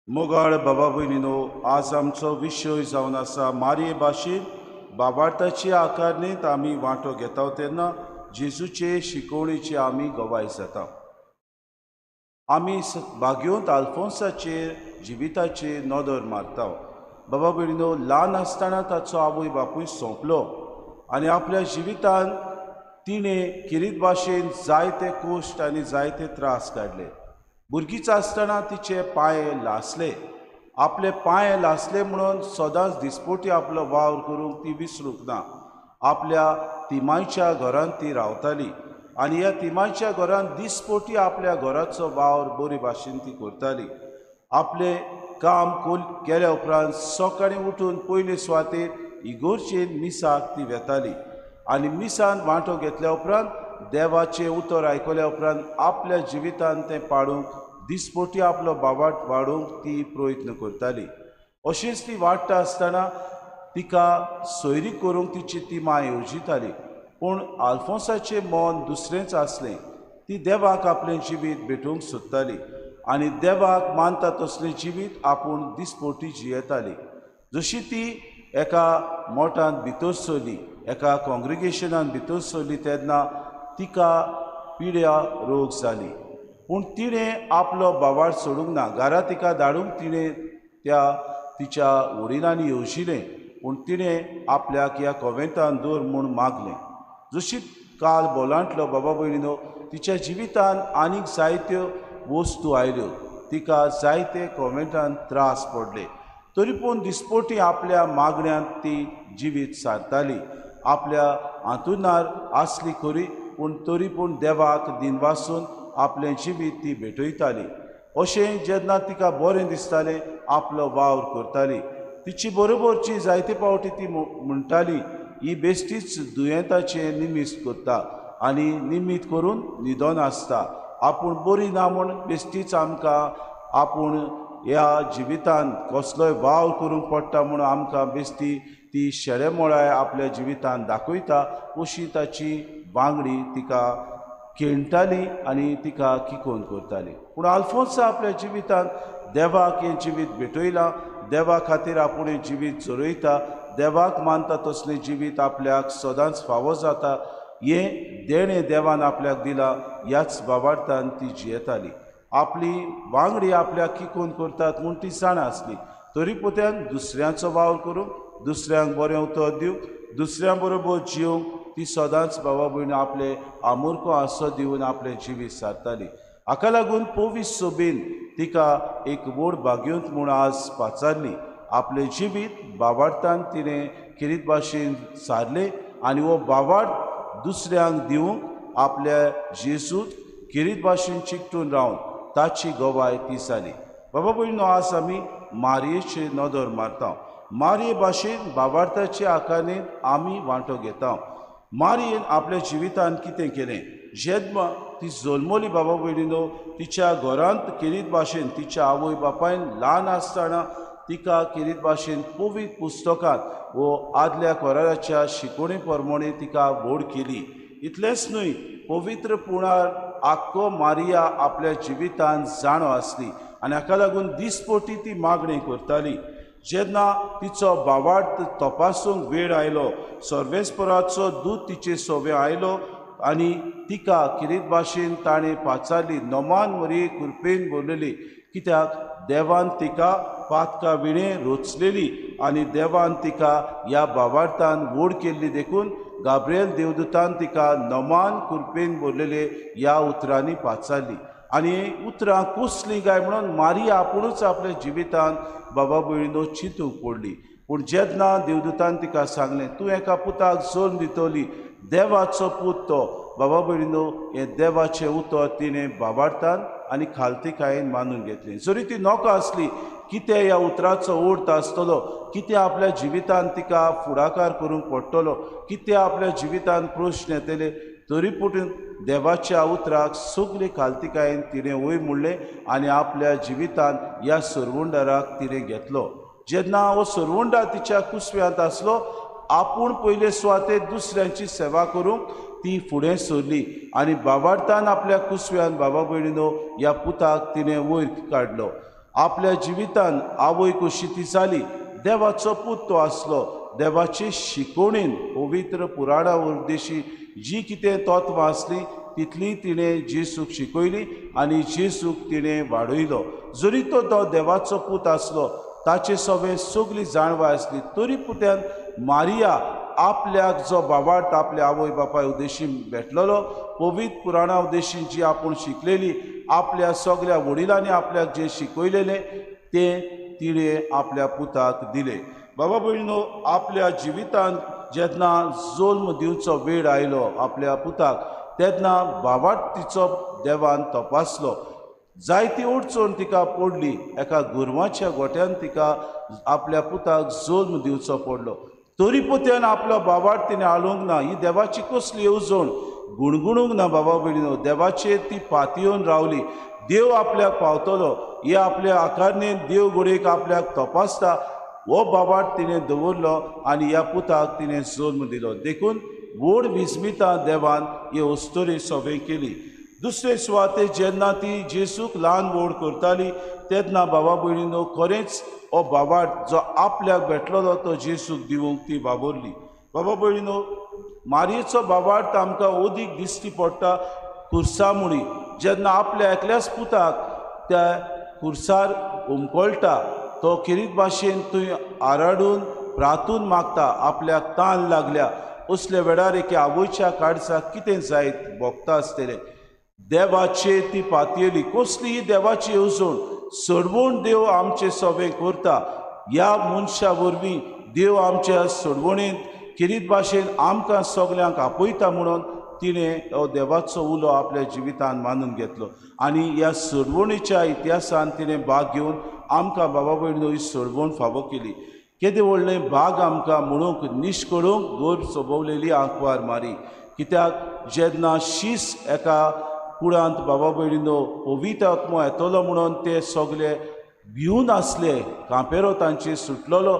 Speaker 3: मोगाळ बाबा भयणीनो, आज आमचो विशय जावन आसा मारये भाशेन बाबार्थाची आकारणेंत आमी वांटो घेता तेन्ना जेजूचे शिकवणेची आमी गवाय जाता. आमी भाग्योंत आल्फोन्साचेर जिविताचेर नदर मारता. बाबा भयणीनो, ल्हान आसतना ताचो आवय बापूय सोंपलो आनी आपल्या जिवितान तिणें किरीत भाशेन जायते कश्ट आनी जायते त्रास काडले. भुरगीच आसतना तिचे पांय लासले. आपले पांय लासले म्हणून सदांच दिसपोटी आपलो वावर करूंक ती विसरूंक ना. आपल्या तिमायच्या घरांत ती रावताली आनी ह्या तिमायच्या घरांत दिसपोटी आपल्या घराचो वावर बरे भाशेन ती करताली. आपले काम केल्या उपरांत सकाळीं उठून पयले सुवातेर इगोर्जेन मिसाक ती वेताली आनी मिसान वांटो घेतल्या उपरांत देवाचें उतर आयकल्या उपरांत आपल्या जिवितान तें पाडूंक दिसपोटी आपलो बाबाट वाडूंक ती प्रयत्न करताली. अशेंच ती वाडटा आसतना तिका सोयरी करूंक तिची ती माय येवजिताली. पूण आल्फोन्साचें मन दुसरेंच आसलें. ती देवाक आपलें जिवीत भेटूंक सोदताली आनी देवाक मानता तसलें जिवीत आपूण दिसपोटी जियेताली. जशी ती एका मोठांत भितर सरली, एका कॉंग्रिगेशनान भितर सरली तेन्ना तिका पिड्या रोग जाली. पूण तिणें आपलो बाबाड सोडूंक ना. घरा तिका धाडूंक तिणें तिच्या वडिलांनी येवजिलें, पूण तिणें आपल्याक ह्या कॉवेंटान दवर म्हूण मागलें. जशी काल बोलांतलो बाबा भयणीनो, तिच्या जिवितान आनीक जायत्यो वस्तू आयल्यो. तिका जायते कॉवेंटान त्रास पडले. तरी पूण दिसपोटी आपल्या मागण्यांत ती जिवीत सारताली. आपल्या हातूनार आसली खरी, पूण तरी पूण देवाक दिनवासून आपलें जिवीत ती भेटयताली. अशें जेन्ना तिका बरें दिसतालें आपलो वावर करताली. तिची बरोबरची जायते फावटी ती म्हणटाली ही बेश्टीच दुयेंताचें निमित्त करता आनी निमित्त करून न्हिदोन आसता. आपूण बरी ना म्हूण बेश्टीच आमकां आपूण ह्या जिवितान कसलोय वावर करूंक पडटा म्हूण आमकां बेश्टी ती शेडेमोळाय आपल्या जिवितान दाखयता. अशी ताची वांगडी तिका खेळटाली आनी तिका किकोन करताली. पूण आल्फोन्सा आपल्या जिवितान देवाक हें जिवीत भेटयलां. देवा खातीर आपूण हें जिवीत चलयता. देवाक मानता तसलें जिवीत आपल्याक सदांच फावो जाता. हें देणें देवान आपल्याक दिलां. ह्याच बाबार्थान ती जियेताली. आपली वांगडी आपल्याक किकोन करतात म्हूण ती जाणा आसली. तरी पुत्यान दुसऱ्याचो वावर करूंक, दुसऱ्यांक बरें उतर दिवंक, दुसऱ्यां बरोबर जियोंक ती सदांच बाबा भयण आपले आमुर्को आसो दिवन आपलें जिवीत सारताली. हाका लागून पोवीस सोबेन तिका एक व्हड भाग्योंत म्हूण आज पाचारली. आपलें जिवीत बाबार्थान तिणें किरीत भाशेन सारलें आनी हो बाबार्थ दुसऱ्यांक दिवंक आपल्या जेजूत किरीत भाशेन चिकटून रावन ताची गवाय ती जाली. बाबा भयणीनो, आज आमी मारयेचेर नदर मारता. मारये भाशेन बाबार्थाचे आकारणेंत आमी वांटो घेता. मारयेन आपल्या जिवितान कितें केलें? जेन्ना ती जल्मली बाबा भयणीनो, तिच्या घरांत किरीत भाशेन तिच्या आवय बापायन ल्हान आसतना तिका किरीत भाशेन पवित्र पुस्तकांत वो आदल्या कोराराच्या शिकवणे प्रमाणे तिका व्हड केली. इतलेंच न्हय, पवित्रपणान आख्खो मारिया आपल्या जिवितान जाणो आसली आनी हाका लागून दिसपोटी ती मागणी करताली. जेन्ना तिचो बाबार्थ तपासूंक वेळ आयलो, सर्वेस्पराचो दूत तिचे सोबे आयलो आनी तिका किरीत भाशेन ताणें पाचारली. नोमान मरिये कृपेन भरलेली, कित्याक देवान तिका पातका विणें रोचलेली आनी देवान तिका ह्या बाबार्थान व्हड केल्ली. देखून गाब्रिएल देवदूतान तिका नोमान कृपेन भरलेले ह्या उतरांनी पाचारली. आनी उतरां कसलीं काय म्हणून मारिया आपुणूच आपल्या जिवितान बाबा भयणीनो चिंतूंक पडली. पूण जेन्ना देवदूतान तिका सांगलें, तूं एका पुताक जल्म दितली, देवाचो पूत तो. बाबा भयणीनो, हें देवाचें उतर तिणें बाबार्थान आनी खालतीकायेन मानून घेतलें. जरी ती नोको आसली, कितें ह्या उतराचो अर्थ आसतलो, कितें आपल्या जिवितान तिका फुडाकार करूंक पडटलो, कितें आपल्या जिवितान प्रश्न येतले, तरी पूण देवाच्या उतराक सगळे खालतिकायेन तिणें वयर मोडलें आनी आपल्या जिवितान ह्या सरवंडाराक तिणें घेतलो. जेन्ना हो सरवंडा तिच्या कुसव्यांत आसलो, आपूण पयले सुवातेर दुसऱ्यांची सेवा करूंक ती फुडें सरली आनी बाबार्थान आपल्या कुसव्यान बाबा भयणीनो ह्या पुताक तिणें वयर काडलो. आपल्या जिवितान आवय कशी ती जाली, देवाचो पूत तो आसलो. देवाचे शिकवणेन पवित्र पुराणा उद्देशी जी कितें तत्वां आसली तितली तिणें जेसूक शिकयली आनी जेसूक तिणें वाडयलो. जरी तो देवाचो पूत आसलो, ताचे सगळी जाणवाय आसली, तरी पुत्यान मारिया आपल्याक जो बाबार्थ आपल्या आवय बापाय उद्देशी भेटलेलो, पवित्र पुराणा उद्देशी जी आपूण शिकलेली, आपल्या सगळ्या वडिलांनी आपल्याक जे शिकयलेलें तें तिणें आपल्या पुताक दिलें. बाबा भयणीनो, आपल्या जिवितान जेन्ना जल्म दिवचो वेळ आयलो आपल्या पुताक, तेन्ना बाबार्थ तिचो देवान तपासलो. जायती अडचण तिका पडली. एका गुरवाच्या गोट्यान तिका आपल्या पुताक जल्म दिवचो पडलो. तरी पुत्यान आपलो बाबार्थ तिणें आलोवंक ना. ही देवाची कसली येवजण, गुणगुणूंक ना बाबा भयणीनो. देवाचेर ती पातयेवन रावली. देव आपल्याक पावतलो हे आपल्या आकारणेन देव घडयेक आपल्याक तपासता. हो बाबार्थ तिणें दवरलो आनी ह्या पुताक तिणें जल्म दिलो. देखून व्हड विस्मितां देवान हे वस्तोरी सगळी केली. दुसरे सुवातेर जेन्ना ती जेसूक ल्हान व्हड करताली, तेन्ना बाबा भयणीनो खरेंच हो बाबार्थ जो आपल्याक भेटलेलो तो जेसूक दिवंक ती वावरली. बाबा भयणीनो, मारयेचो बाबार्थ आमकां अदीक दिश्टी पडटा खुर्सामुळी. जेन्ना आपल्या एकल्याच पुताक त्या खुर्सार उमकळटा, तो खेरीत भाशेन थंय आराडून प्रार्थून मागता, आपल्याक तान लागल्या. असल्या वेळार एके आवयच्या काळजाक कितें जायत भोगता आसतलें. देवाचे ती पातयेली. कसली ही देवाची येवजण. सोडवण देव आमचे सगळें करता. ह्या मनशा वरवीं देव आमच्या सोडवणेंत खेरीत भाशेन आमकां सगल्यांक आपयता म्हणून तिणें हो देवाचो उलो आपल्या जिवितान मानून घेतलो आनी ह्या सोडवणेच्या इतिहासान तिणें भाग घेवन आमकां बाबा भयणीनो ही सोडवण फावो केली. केदें व्हडलें भाग आमकां म्हणूंक निश्कळूंक दोर सोबवलेली आंकवार मारी. कित्याक जेन्ना शीस एका कुळांत बाबा भयणीनो पवित्र आत्मो येतलो म्हणून ते सगळे भिवन आसले, कांपेरो तांची सुटलेलो,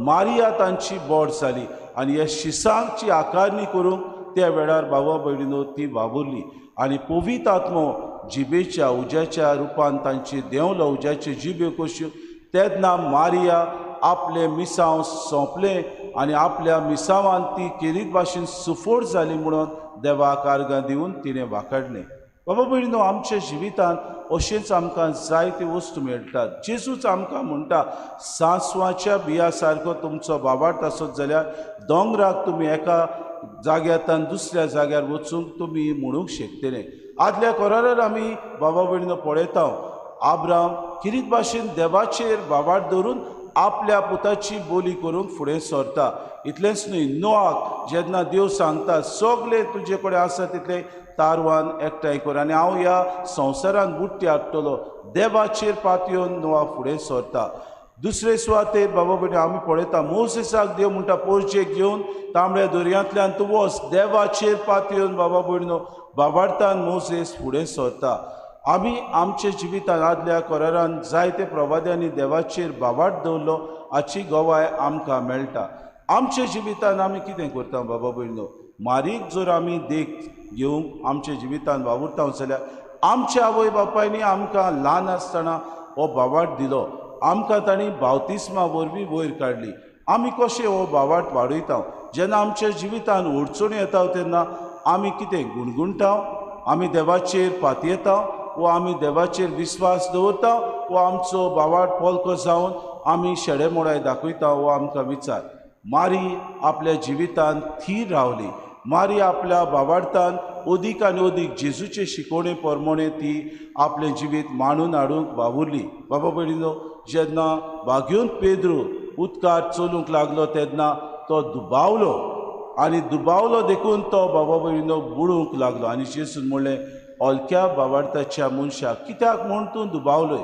Speaker 3: मारिया तांची बोड जाली आनी ह्या शिसांची आकारणी करूंक त्या वेळार बाबा भयणीनो ती वावुरली आनी पवित्र आत्मो जिबेच्या उज्याच्या रुपान तांची देंवलो. उज्याचे जिबे कश्यो. तेन्ना मारिया आपले मिसांव सोंपलें आनी आपल्या मिसांवान ती खेरीत भाशेन सुफोड जाली म्हणून देवाक आर्गां दिवन तिणें वाकडलें. बाबा भयणीनो, आमच्या जिवितान अशेंच आमकां जायते वस्तू मेळटात. जेजूच आमकां म्हणटा, सांसवाच्या बिया सारको तुमचो बाबार्थ आसत जाल्यार दोंगराक तुमी एका जाग्यातान दुसऱ्या जाग्यार वचूंक तुमी म्हणूंक शकतले. आदल्या कोरार आमी बाबा भयणीनो पळयता, आब्राम खेरीत भाशेन देवाचेर बाबार्थ दवरून आपल्या पुताची बोली करूंक फुडें सरता. इतलेंच न्हय, नोआक जेन्ना देव सांगता सगळे तुजे कडेन आसा तितले तारवान एकठांय कर आनी हांव ह्या संवसारान बुट्टी हाडटलो, देवाचेर पातयेवन नोआ फुडें सरता. दुसरे सुवातेर बाबा भयणी आमी पळयता, मोसेसाक देव म्हणटा पोरचेक घेवन तांबड्या दर्यांतल्यान तूं वच. देवाचेर पातयेवन बाबा भयणीनो बाबार्थान मोसेस फुडें सरता. आमी आमच्या जिवितान आदल्या कोरारान जायते प्रवाद्यांनी देवाचेर बाबार्थ दवरलो हाची गोवाय आमकां मेळटा. आमच्या जिवितान आमी कितें करता बाबा भयणीनो? मारीक जर आमी देख घेवंक आमच्या जिवितान वावुरता जाल्यार आमच्या आवय बापायनी आमकां ल्हान आसतना हो बाबार्थ दिलो. आमकां तांणी बावतिस्मा वरवीं वयर काडली. आमी कशें हो बाबार्थ वाडयता? जेन्ना आमच्या जिवितान अडचणी येता तेन्ना आमी कितें गुणगुणटा? आमी देवाचेर पातयेता वा आमी देवाचेर विस्वास दवरता वा आमचो बाबार्थ पलको जावन आमी शेडेमोडाय दाखयता हो आमकां विचार. मारी आपल्या जिवितान थीर रावली. मारी आपल्या बाबार्थान अदीक आनी अदीक जेजूचे शिकवणे प्रमाणे ती आपलें जिवीत मांडून हाडूंक वावुरली. बाबा भयणीनो, जेन्ना बागेवन पेद्रू उदकार चलूंक लागलो तेन्ना तो दुबावलो आनी दुबावलो देखून तो बाबा भयणीनो बुडूंक लागलो आनी जेजून म्हणलें, ओलक्या बाबार्थाच्या मनशाक कित्याक म्हूण तूं दुबावलोय?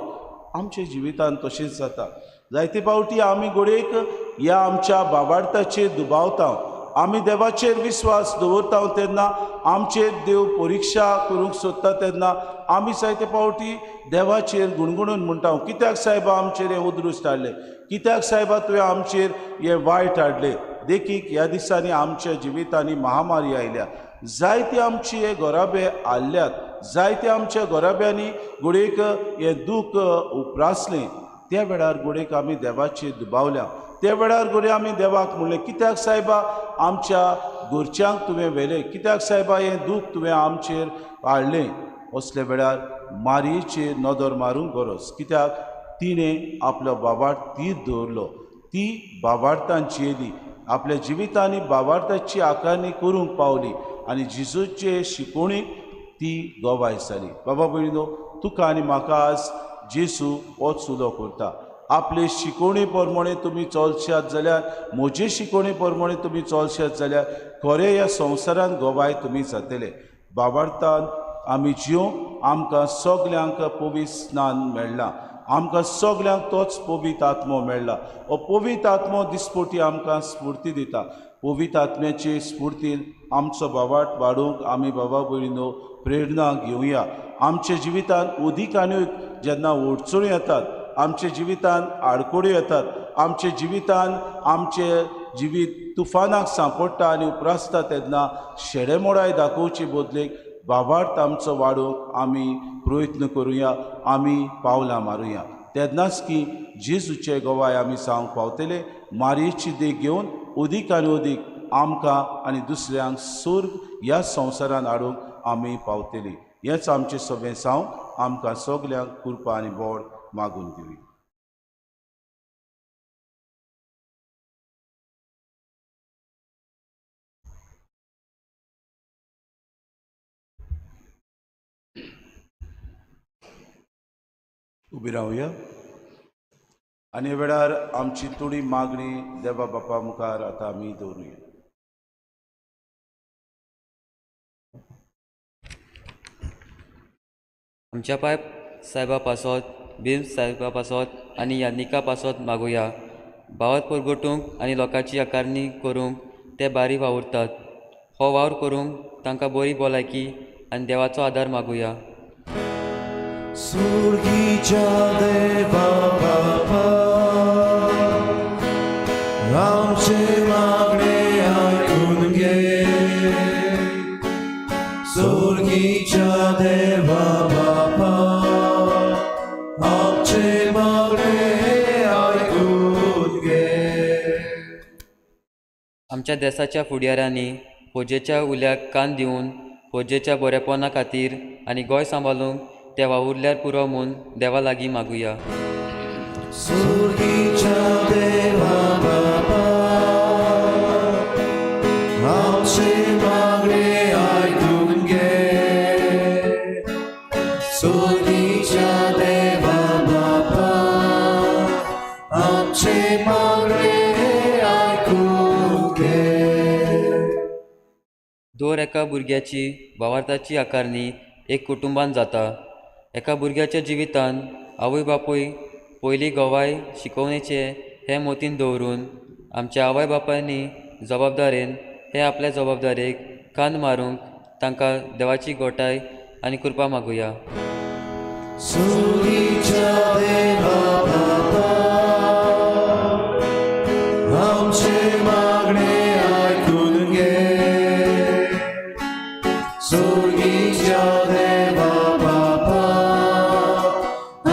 Speaker 3: आमच्या जिवितान तशेंच जाता. जायते फावटी आमी घडयेक ह्या आमच्या बाबार्थाचेर दुबावता. आमी देवाचेर विश्वास दवरता तेन्ना आमचेर देव परीक्षा करूंक सोदता तेन्ना आमी जायते फावटी देवाचेर गुणगुणून म्हणटा कित्याक सायबा आमचेर हें उदृश्ट हाडलें, कित्याक सायबा तुवें आमचेर हें वायट हाडलें. देखीक ह्या दिसांनी आमच्या जिवितांनी महामारी आयल्या, जायते आमची हे गोराबे आयल्यात, जायते आमच्या गोराब्यांनी घोडेक हें दूख उप्रासलें. त्या वेळार घोडेक आमी देवाचेर दुबावल्या, त्या वेळार घोडे आमी देवाक म्हणलें कित्याक सायबा आमच्या घरच्यांक तुवें व्हेलें, कित्याक सायबा हें दूख तुवें आमचेर हाडलें. असल्या वेळार मारयेचेर नदर मारूंक गरज, कित्याक तिणें आपलो बाबार्थ तीर दवरलो, ती बाबार्थान जियेली, आपल्या जिवितांनी बाबार्थाची आकारणी करूंक पावली आनी जेजूचे शिकोवणीक ती गोवाय जाली. बाबा भयणीनो, तुका आनी म्हाका आज जेजू होच उलो करता. आपले शिकोवणी प्रमाणे तुमी चलशात जाल्यार, म्हजे शिकोवणी प्रमाणे तुमी चलशात जाल्यार खरें ह्या संवसारांत गोवाय तुमी जातले. बाबार्थान आमी जिवंक आमकां सगल्यांक पवित्र स्नान मेळ्ळां, आमकां सगल्यांक तोच पवित्र आत्मो मेळ्ळा. हो पवित्र आत्मो दिसपोटी आमकां स्फूर्ती दिता. पवित्र आत्म्याचे स्फूर्तीन आमचो बाबार्थ वाडोवंक आमी बाबा भयणीनो प्रेरणा घेवया. आमच्या जिवितांत उदीक आनी जेन्ना अडचण्यो येतात, आमच्या जिवितांत आडकोड्यो येतात, आमच्या जिवितांत आमचे जिवीत तुफानाक सांपडटा आनी उप्रासता तेन्ना शेडेमोडाय दाखोवचे बदलेक बाबार्थ आमचो वाडोवंक आमी प्रयत्न करुया, आमी पावलां मारुया. तेन्नाच की जेजूचे गोवाय आमी जावंक पावतले. मारयेची देख घेवन उदीक आनी उदीक आमकां आनी दुसऱ्यांक सुर्ग ह्या संवसारांत हाडूंक आमी पावतली. हेंच आमचें सगळें जावं आमकां सगल्यांक कृपा आनी बोड मागून दिवी. उबी रावया आनी ह्या वेळार आमची थोडी मागणी देवा बापा मुखार आतां आमी दवरुया.
Speaker 7: आमच्या पाय सायबा पासत, भीम सायबा पासत आनी यानिका पासत मागुया. भावात परगटूंक आनी लोकांची आकारणी करूंक ते बारी वावुरतात. हो वावर करूंक तांकां बरी भलायकी आनी देवाचो आदार मागुया.
Speaker 6: सुर्गीच्या देवा बापा, आमचे मागणे ऐकून घे. सुर्गीच्या देवा बापा, आमचे मागणे ऐकून घे.
Speaker 7: आमच्या देशाच्या फुडाऱ्यांनी फौजेच्या उल्याक कान दिवन फौजेच्या बरेपणा खातीर आनी गोंय सांबाळूंक ते वावुरल्यार पुरो म्हूण देवा लागीं मागुया.
Speaker 6: सुर्गीच्या देवा बापा, आमचे मागणे ऐकून घे. सुर्गीच्या देवा बापा, आमचे मागणे ऐकून घे.
Speaker 7: दर एका भुरग्याची भावार्थाची आकारणी एक कुटुंबान जाता. एका भुरग्याच्या जिवितान आवय बापूय पयली गोवाय शिकोवणेचे हे मोतीन दवरून आमच्या आवय बापायनी जबाबदारेन हे आपल्या जबाबदारेक कान मारूंक तांकां देवाची गोटाय आनी कृपा मागुया.
Speaker 6: सुर्गीच्या देवा बापा, आमचे मागणे ऐकून घे. सुर्गीच्या देवा बापा,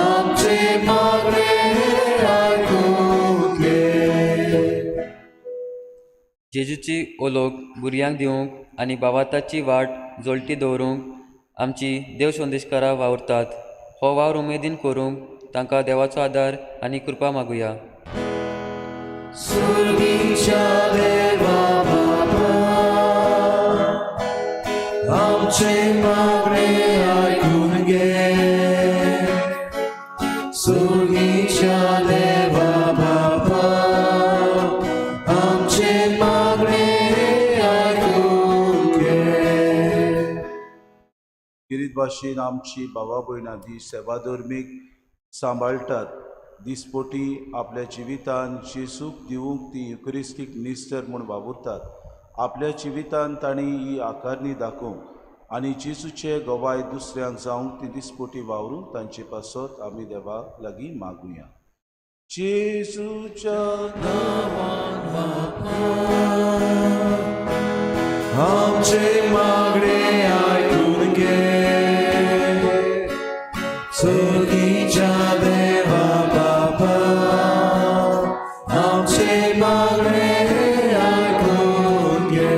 Speaker 6: आमचे मागणे ऐकून घे.
Speaker 7: जेजूची ओलोक भुरग्यांक दिवंक आनी भावार्थाची वाट जोडटी दवरूंक आमची देव संदेशकारां वावुरतात. हो वावर उमेदीन करूंक तांकां देवाचो आदार आनी कृपा मागुया.
Speaker 6: सुर्गीच्या देवा बापा, आमचे मागणे ऐकून घे. सुर्गीच्या देवा बापा, आमचे मागणे ऐकून घे.
Speaker 3: गिरीत भाशेन आमची भावा भयणां दी सेवा धर्मीक सांबाळटात. दिसपोटी आपल्या जिवितान जेजूक दिवंक ती युक्रिस्तीक निस्तर म्हूण वावुरतात. आपल्या जिवितांत ताणी ही आकारणी दाखोवंक आनी जेजूचे गोवाय दुसऱ्यांक जावंक ती दिसपोटी वावरूंक तांचे पासत आमी देवा लागीं मागुया. जेजूच्या
Speaker 6: आमचे मागणे आयकून घे. चुकीच्या देवा बापा, आमचे मागणे आयकून घे.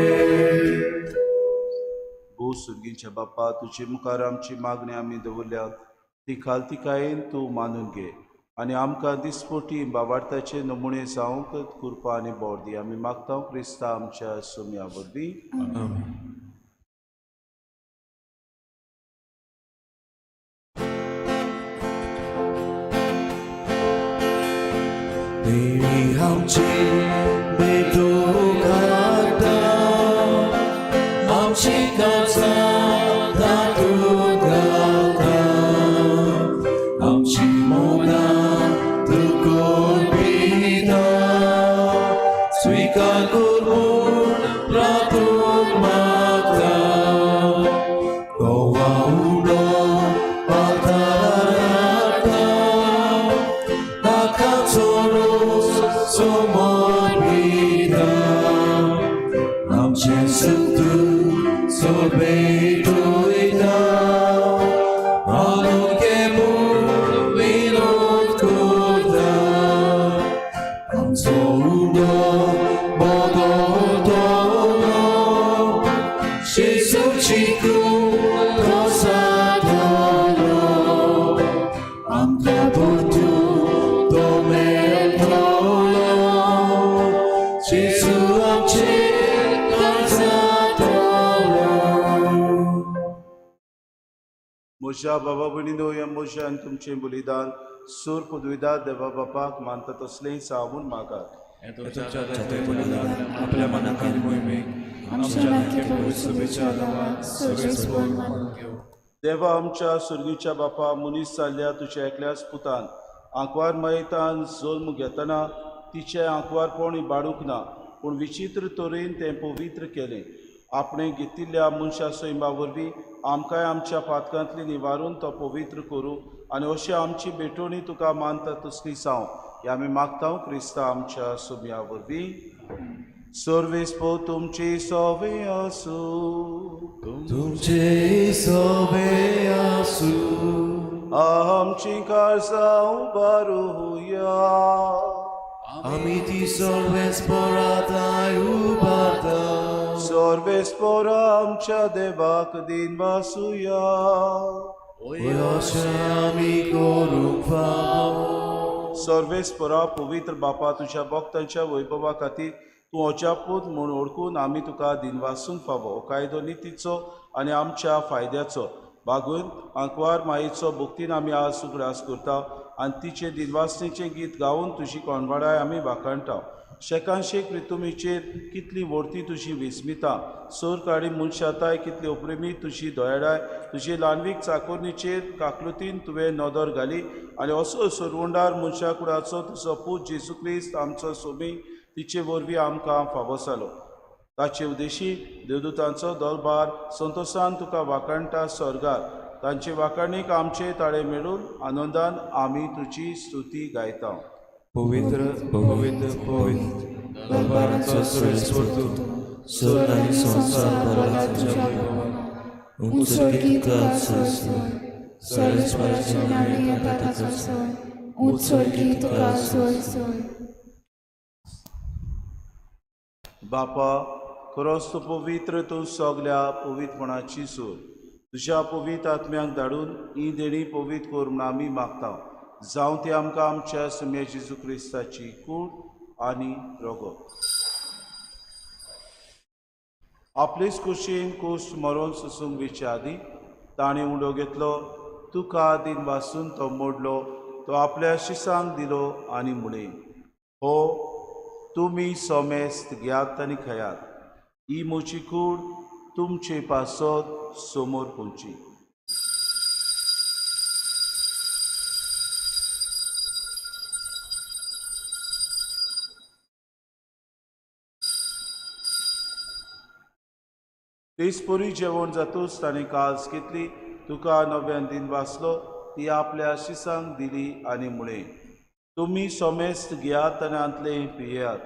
Speaker 3: भू सुर्गीच्या बाप्पा, तुजे मुखार आमची मागणी आमी दवरल्या ती खालतिकायेन तूं मानून घे आनी आमकां दिसपोटी बाबार्थाचे नमुणे जावंक कृपा आनी बोर दी. आमी मागता क्रिस्ता आमच्या सुम्या वरवीं.
Speaker 6: देवी आमची बेतूक हाडटा, आमची काळजां तातूंत घालता. आमची मोगां तुकोर पिता, स्विकार कर म्हूण प्रार्थूक मागता. गोवा उडो पाताळांत हाडटा, ताकाचो रोस समोर पिता. आमचें सत्तू सोबेटोयता, आरोग्य म्हूण विनोद करता. आमचो उडो बोगोतलो, जेजूची कूड घोसातलो. आमकां परतून तो मेळटलो, जेजू आमचे काळजांतलो.
Speaker 3: म्हज्या बाबा भयणीनो, ह्या म्हज्यान तुमचें बलिदान सूर पदवीदार देवा बापाक मानता तसलें सावून मागात.
Speaker 6: आपल्या मनाक आनी मोहिमेक आमच्या नातले शुभेच्छा लावात सगळे सोय मानून घेऊ.
Speaker 3: देवा आमच्या सुर्गीच्या बापा, मनीस जाल्ल्या तुज्या एकल्याच पुतान आंकवार मयतान जल्म घेतना तिचें आंकवारपण इबाडूंक ना, पूण विचित्र तरेन तें पवित्र केलें. आपणे घेतिल्ल्या मनशा सैमा वरवीं आमकांय आमच्या पातकांतली निवारून तो पवित्र करूं आनी अशी आमची बेटोणी तुका मानता तसली जावं हें आमी मागता क्रिस्ता आमच्या सुम्या वरवीं. सर्वेस्पो तुमची सोवे आसूं,
Speaker 6: तुमचे सोबे आसूं.
Speaker 3: आमची काळजां उबारूया,
Speaker 6: आमी ती सर्वेस्पराताय उबारता.
Speaker 3: सर्वेस्पोर आमच्या देवाक दिन वासुया.
Speaker 6: अशें आमी करूंक फावो.
Speaker 3: सर्वेस्परा पवित्र बापा, तुज्या भक्तांच्या वैभवा खातीर तूं अजापूत म्हूण ओळखून आमी तुका दिनवासूंक फावो. हो कायदो नितीचो आनी आमच्या फायद्याचो बागून आंकवार मायेचो भक्तीन आमी आज उगडास करता आनी तिचे दिनवासणेचें गीत गावन तुजी कोणवाडाय आमी वाखाणटा. शेकांशेक रितुमीचेर कितली व्हडती तुजी विस्मिता, सोर काडी मनशाताय कितली अप्रेमी तुजी दोयेडाय. तुजी ल्हानवीक चाकोरणीचेर काकलुतीन तुवें नदर घाली आनी असो सरवंडार मनशा कुडाचो तुजो पूत जेजू क्रिस्त आमचो सोमी तिचे वरवीं आमकां फावो जालो. ताचे उदेशी देवदूतांचो दरबार संतोशान तुका वाखाणटा स्वर्गार. तांचे वाखाणीक आमचे ताळे मेळून आनंदान आमी तुजी स्तुती गायता.
Speaker 6: पवित्र पवित्र पवित्र दरबाराचो सर्वेस्वर तूं, स्वर्ग आनी संसार भरला तुज्या वैभवान. उत्सर्गीत सर्वेस्वराचे नाणी येता ताचो सोय, उत्सर्गीत तुका सोय सोय.
Speaker 3: बापा, खरोच तूं पवित्र, तूं सगल्या पवित्रपणाची सूर. तुज्या पवित्र आत्म्याक धाडून ही देणी पवित्र कर म्हूण आमी मागता. जावं ती आमकां आमच्या सुम्या जेजू क्रिस्ताची कूड आनी रोगो. आपलेच कुशीन कुश्ट मरोन सुसूंक विचारी ताणें उडो घेतलो. तुका दिन वासून तो मोडलो, तो आपल्या शिसांक दिलो आनी म्हणें, हो तुमी सोमेस्त घेयात आनी खयात. ही म्हजी कूड तुमचे पासत समोर पोवची. तेचपरी जेवण जातूच ताणें कास घेतली, तुका नव्यान दिन वाचलो, ती आपल्या शिसांक दिली आनी म्हळें, तुमी सोमेस्त घेयात आनी आंतले पियेयात.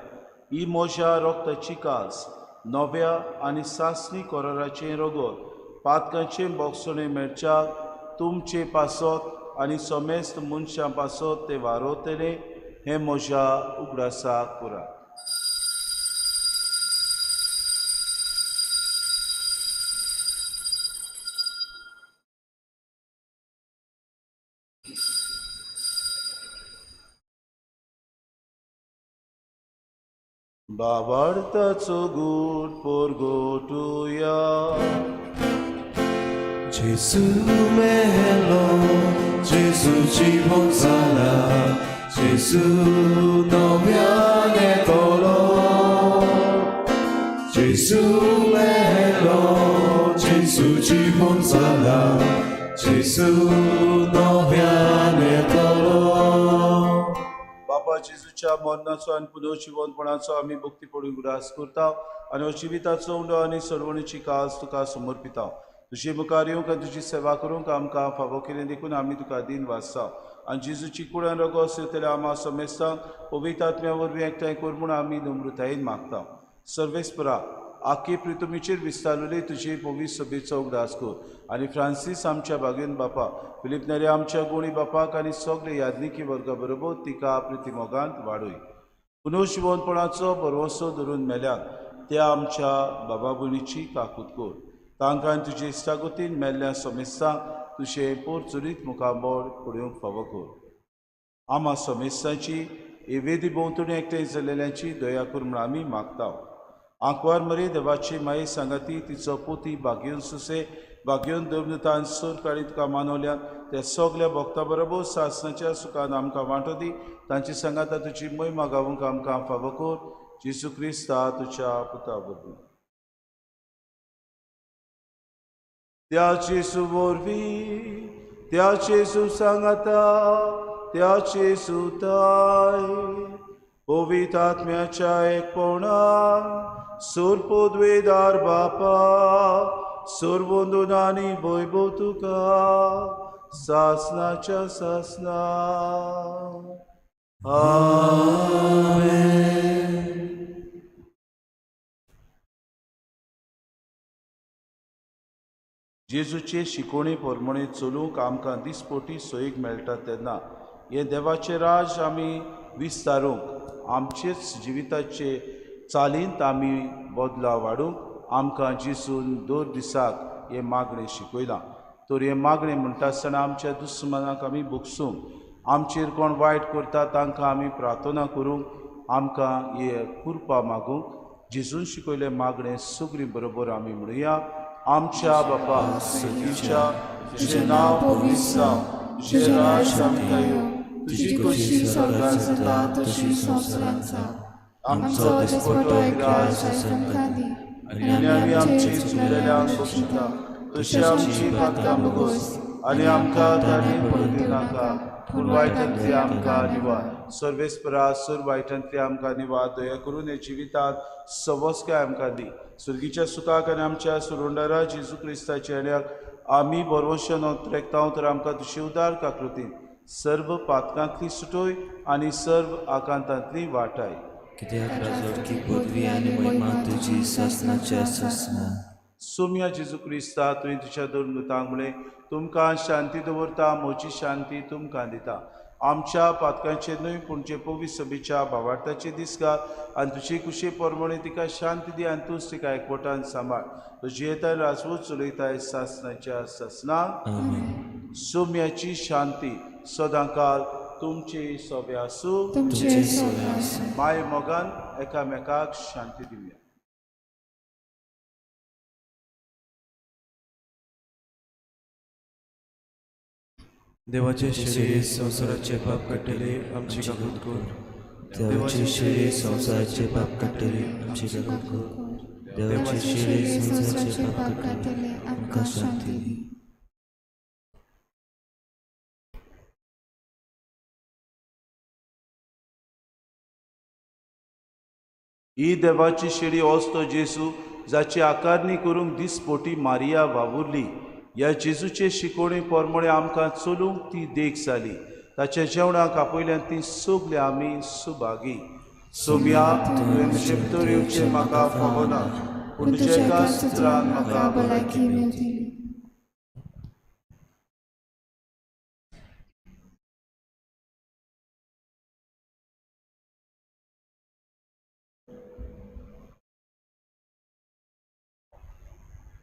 Speaker 3: ही म्हज्या रोगताची कास, नव्या आनी सासणी कोराराचें रोगोर, पातकांचें बोगसणें मेळच्याक तुमचे पासत आनी सोमेस्त मनशां पासत ते वारोतले, हें म्हज्या उगडासाक पुरा. बाबार्ताचो गूट पोरगोटुया.
Speaker 6: जेसू मेलो, जेसू जिवंत जाला, जेसू नव्यान येतलो. जेसू मेलो, जेसू जिवंत जाला, जेसू नव्यान येतलो.
Speaker 3: बाबा जेजूच्या मरणाचो आनी पुनर्जिवनपणाचो आमी भक्तीपडून उडास करता आनी हो जिविताचो उंडो आनी सरवणीची कास तुका समर्पिता. तुजी मुखार येवंक आनी तुजी सेवा करूंक आमकां फावो केलें देखून आमी तुका दिन वाचता आनी जेजूची कुळान रगत सेवतल्या आमा समेस्तांक पवित्र आत्म्या वरवीं एकठांय कर म्हूण आमी नम्रतायेन मागता. सर्वेस्परा आख्खे पृथ्वीचेर विस्तारलेली तुजी पवित्र सभेचो उगडास कर आनी फ्रांसीस आमच्या बागेन बापा, फिलीप नेरे आमच्या गुणी बापाक आनी सगळे यादनिकी वर्गा बरोबर तिका प्रितीमोगांत वाडय. पुनर्जिवनपणाचो बरवंसो धरून मेल्यात त्या आमच्या बाबा भयणीची काकूट कर. तांकां तुजे इश्टागतीन मेल्ल्या समेस्तांक तुजें पोरचुरीत मुखाबळ पडूंक फावो कर. आमा समेस्तांची हे वेदी भोंवतणी एकठांय जाल्ल्यांची दया कर म्हूण आमी मागता. आंकवार मरे देवाची माये सांगाती तिचो पोती भाग्योन सुसे भाग्योन देवदूतान सूर काडी तुका मानवल्यात त्या सगल्या भक्तां बरोबर सासणाच्या सुखान आमकां वांटो दी. तांची सांगाता तुजी महिमा गावूंक आमकां फावो कर. जेसू क्रिस्ता तुज्या पुता वरवीं. त्याचे सुवरवीं त्याचे सुसांगाता त्याचे सुताय पवित्र आत्म्याच्या एकपणान सोरपोद्वेदार बापा सोरवंदनानी वैभव तुका सासनाच्या सासना. आमेन. जेजूचे शिकोवणे पोरमणे चलूंक आमकां दिसपोटी सोयीक मेळटा तेन्ना हे देवाचें राज आमी विस्तारूंक आमचेच जिविताचे चालींत आमी बदला वाडूंक आमकां जेजून दर दिसाक हे मागणें शिकयलां. तर हे मागणें म्हणटा आसतना आमच्या दुस्मनाक आमी भोगसूंक आमचेर कोण वायट करता तांकां आमी प्रार्थना करूंक आमकां हे कृपा मागूंक जेजून शिकयलें मागणें सगळीं बरोबर आमी म्हणुया. आमच्या बापा सतीच्या तुजें नांव पवित्र जावं, तुजें राज आमकां येवं, तुजी कशी स्वर्गांत जाता तशी संवसारांत जावं. आमचो दिसपटो आज आमकां दी आनी आमी आमची चुकलेल्यांक बक्षिता तशी आमची पातकां बगोस आनी आमकां ताणें पडूं नाका पूण वायटांतली आमकां निवार. सर्वेस्परा सर वायटांतली आमकां निवार. दया करून हे जिवितांत सवस्काय आमकां दी. सुर्गीच्या सुखाक आनी आमच्या सुरोंडारा जेजू क्रिस्ताच्या येण्याक आमी बरवंशन त्रेकतांव तर आमकां तुजी उदार काकृतीन सर्व पातकांतली सुटोय आनी सर्व आकांतांतली वाटाय.
Speaker 6: कित्याक राजवटकी पदवी आनी महिमा तुजी सासनाच्या सासना.
Speaker 3: सोम्या जेजू क्रिस्ता तुवें तुज्या दोन म्हळें तुमकां शांती दवरता, म्हजी शांती तुमकां दिता. आमच्या पातकांचे न्हय पूण जे पवित्र सभेच्या भावार्थाचे दीस घाल आनी तुजे कुशे परमणे तिका शांती दी आनी तूंच तिका एकवटान सांबाळ. तुजी येताय राजवट चलयताय सासनाच्या सासनाक. सोम्याची शांती सदांकाल तुमचे सोबे आसूं. माय मोगान एकामेकाक शांती दिवया.
Speaker 6: देवाचे शरीर संसाराचे पाप काडटले आमची काकूट कर. देवाचे शरीर संसाराचे पाप काडटले आमची काकूट कर. देवाचे शरीर संसाराचे पाप काडटले आमकां शांती दी.
Speaker 3: ही देवाची शेळी असतो जेसू जाची आकारणी करूंक दिसपोटी मारिया वावुरली. ह्या जेजूचे शिकोवणी पोरमळे आमकां चलूंक ती देख जाली. ताच्या जेवणाक आपयल्यान ती सगले आमी सुभागी. सोम्या तुवें शेपतोर येवचें म्हाका फावो ना, पूण तुज्या एका सुत्रान म्हाका भलायकी मेळटली.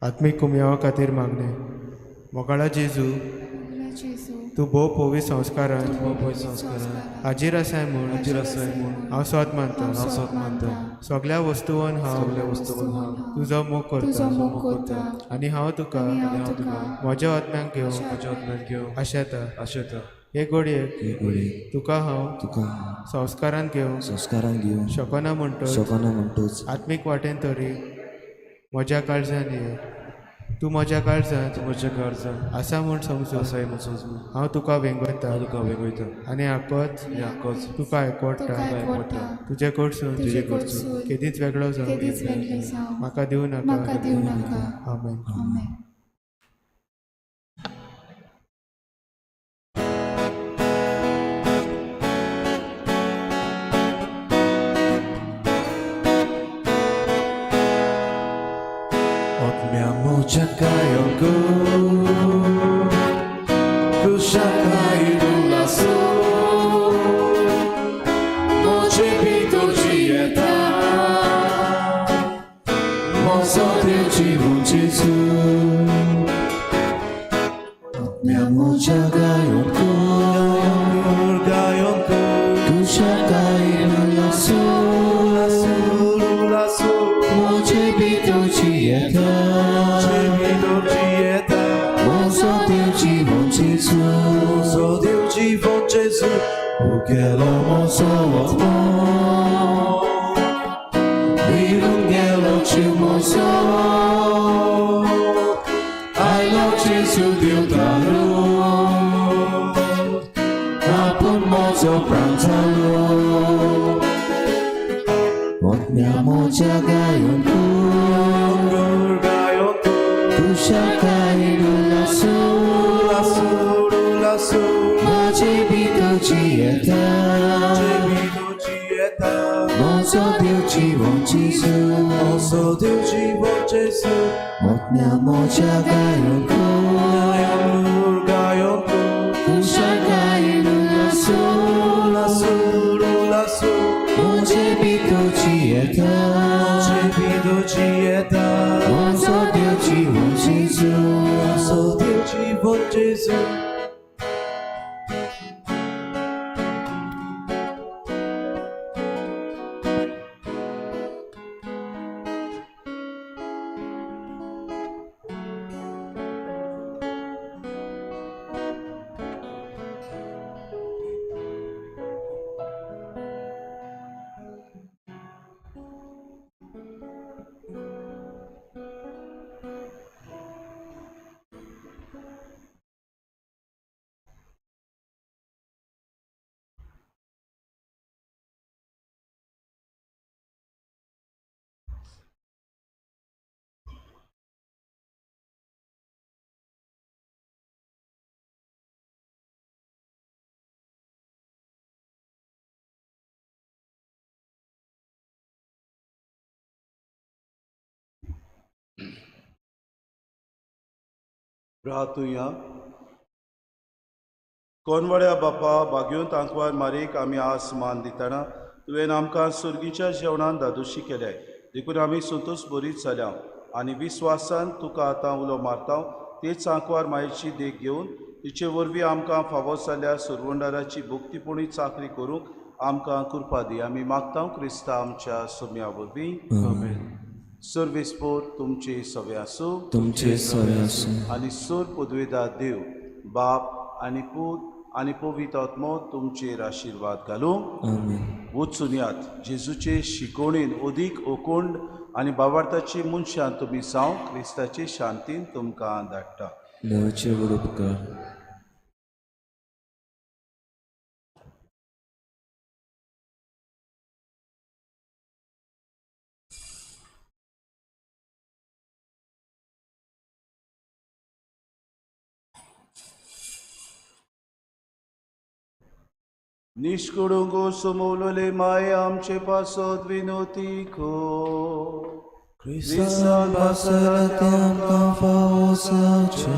Speaker 8: आत्मीक कुमयावा खातीर मागणे. मोगाळा जेजू, तूं भोव पोवी संस्कारान हाजीर आसाय म्हूण हांव सोत मानता. सगळ्या वस्तूवन हांव तुजो मोग करता आनी हांव तुका म्हज्या आत्म्याक घेवन आशेता. हे घडयेक तुका हांव संस्कारान घेवन शकना म्हणटोच आत्मीक वाटेन तरी म्हज्या काळजान ये. तूं म्हज्या काळजांत आसा म्हूण समजून हांव तुका वेंगयता आनी आकोच तुका आयकोडटा. तुजे कडसून केदींच वेगळो जावं म्हाका दिवं नाका. आमेन.
Speaker 6: Czekają go, czekają na noche pito dieta, mozo de dziwą Jezu. Miamo czekają go, czekają na noche pito dieta. Mozo Deus dziwą Jezu, ugielo mozo łatwo. Wirungielo ci mozo, I love Jezu Deus daru. Apun mozo prantalo, odmiamo jagayon ku. Tushakainu lasu, macie bito dieta, mozo Deus dziwą Jezu, odmiamo jagayon ku. Tushakainu lasu, macie bito dieta, mozo Deus dziwą Jezu.
Speaker 3: राहतुया कोनवड्या बापा बागेवन तांकवार मारीक आमी आस मान दितना तुवें आमकां सुर्गीच्या जेवणान दादोशी केल्याय. देखून आमी संतोश बरीच जाल्या आनी विस्वासान तुका आतां उलो मारता. तेच आंकवार मायेची देख घेवन तिचे वरवीं आमकां फावो जाल्ल्या सुरवंडाराची भोक्तीपणी चाकरी करूंक आमकां कृपा दी. आमी मागता क्रिस्ता आमच्या सोम्या वरवीं. सर्वेस्पोर तुमचे सवे आसूं आनी सोर पदवेदार देव बाप आनी पूत आनी पवित्र आत्मो तुमचेर आशिर्वाद घालूं. वचून यात जेजूचे शिकवणेन अदीक ओकोंड आनी बाबार्थाची मनशां तुमी जावं क्रिस्ताचे शांतीन तुमकां धाडटा.
Speaker 6: देवाचे उपकार.
Speaker 3: निष्कुडुंगो समोलोले माय आमचे पासोद विनोती खो
Speaker 6: Christan basaratiam kafaosacha.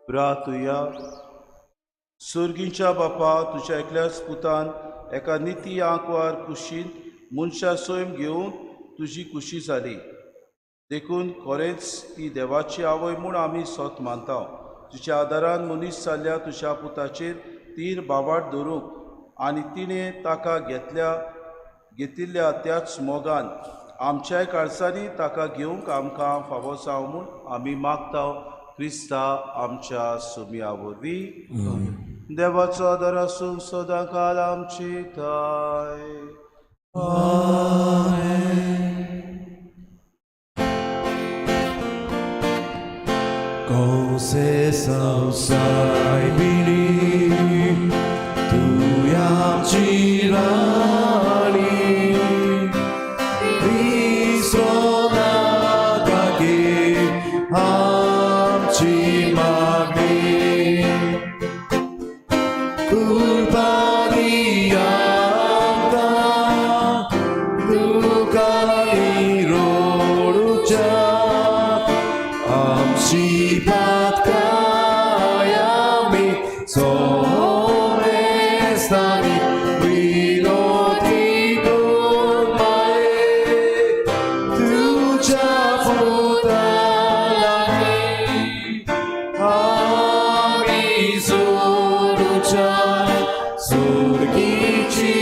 Speaker 3: प्रार्थुया. सुर्गींच्या बापा, तुझ्या एकल्याच पुतान एका निती आंकवार कुशीन मनशा सोयम घेवन तुजी खुशी जाली. देखून खरेंच ती देवाची आवय म्हूण आमी सोत मानता. तुज्या आदारान मनीस जाल्ल्या तुज्या पुताचेर तीर बाबाट दवरूंक आनी तिणें ताका घेतिल्ल्या त्याच मोगान आमच्याय काळजांनी ताका घेवंक आमकां फावो जावं म्हूण आमी मागता. क्रिस्ता आमच्या सुमया वरवीं. देवाचो आदार आसूं सदां काल आमची थाय.
Speaker 6: Concessão sai bini, tu iam cirani, Visona kaki am cimagni, culpa dianta, duka iroruja, am sipat kayami, sonestani, vinoti kurmae, tuja futalani, ami suruja, surgici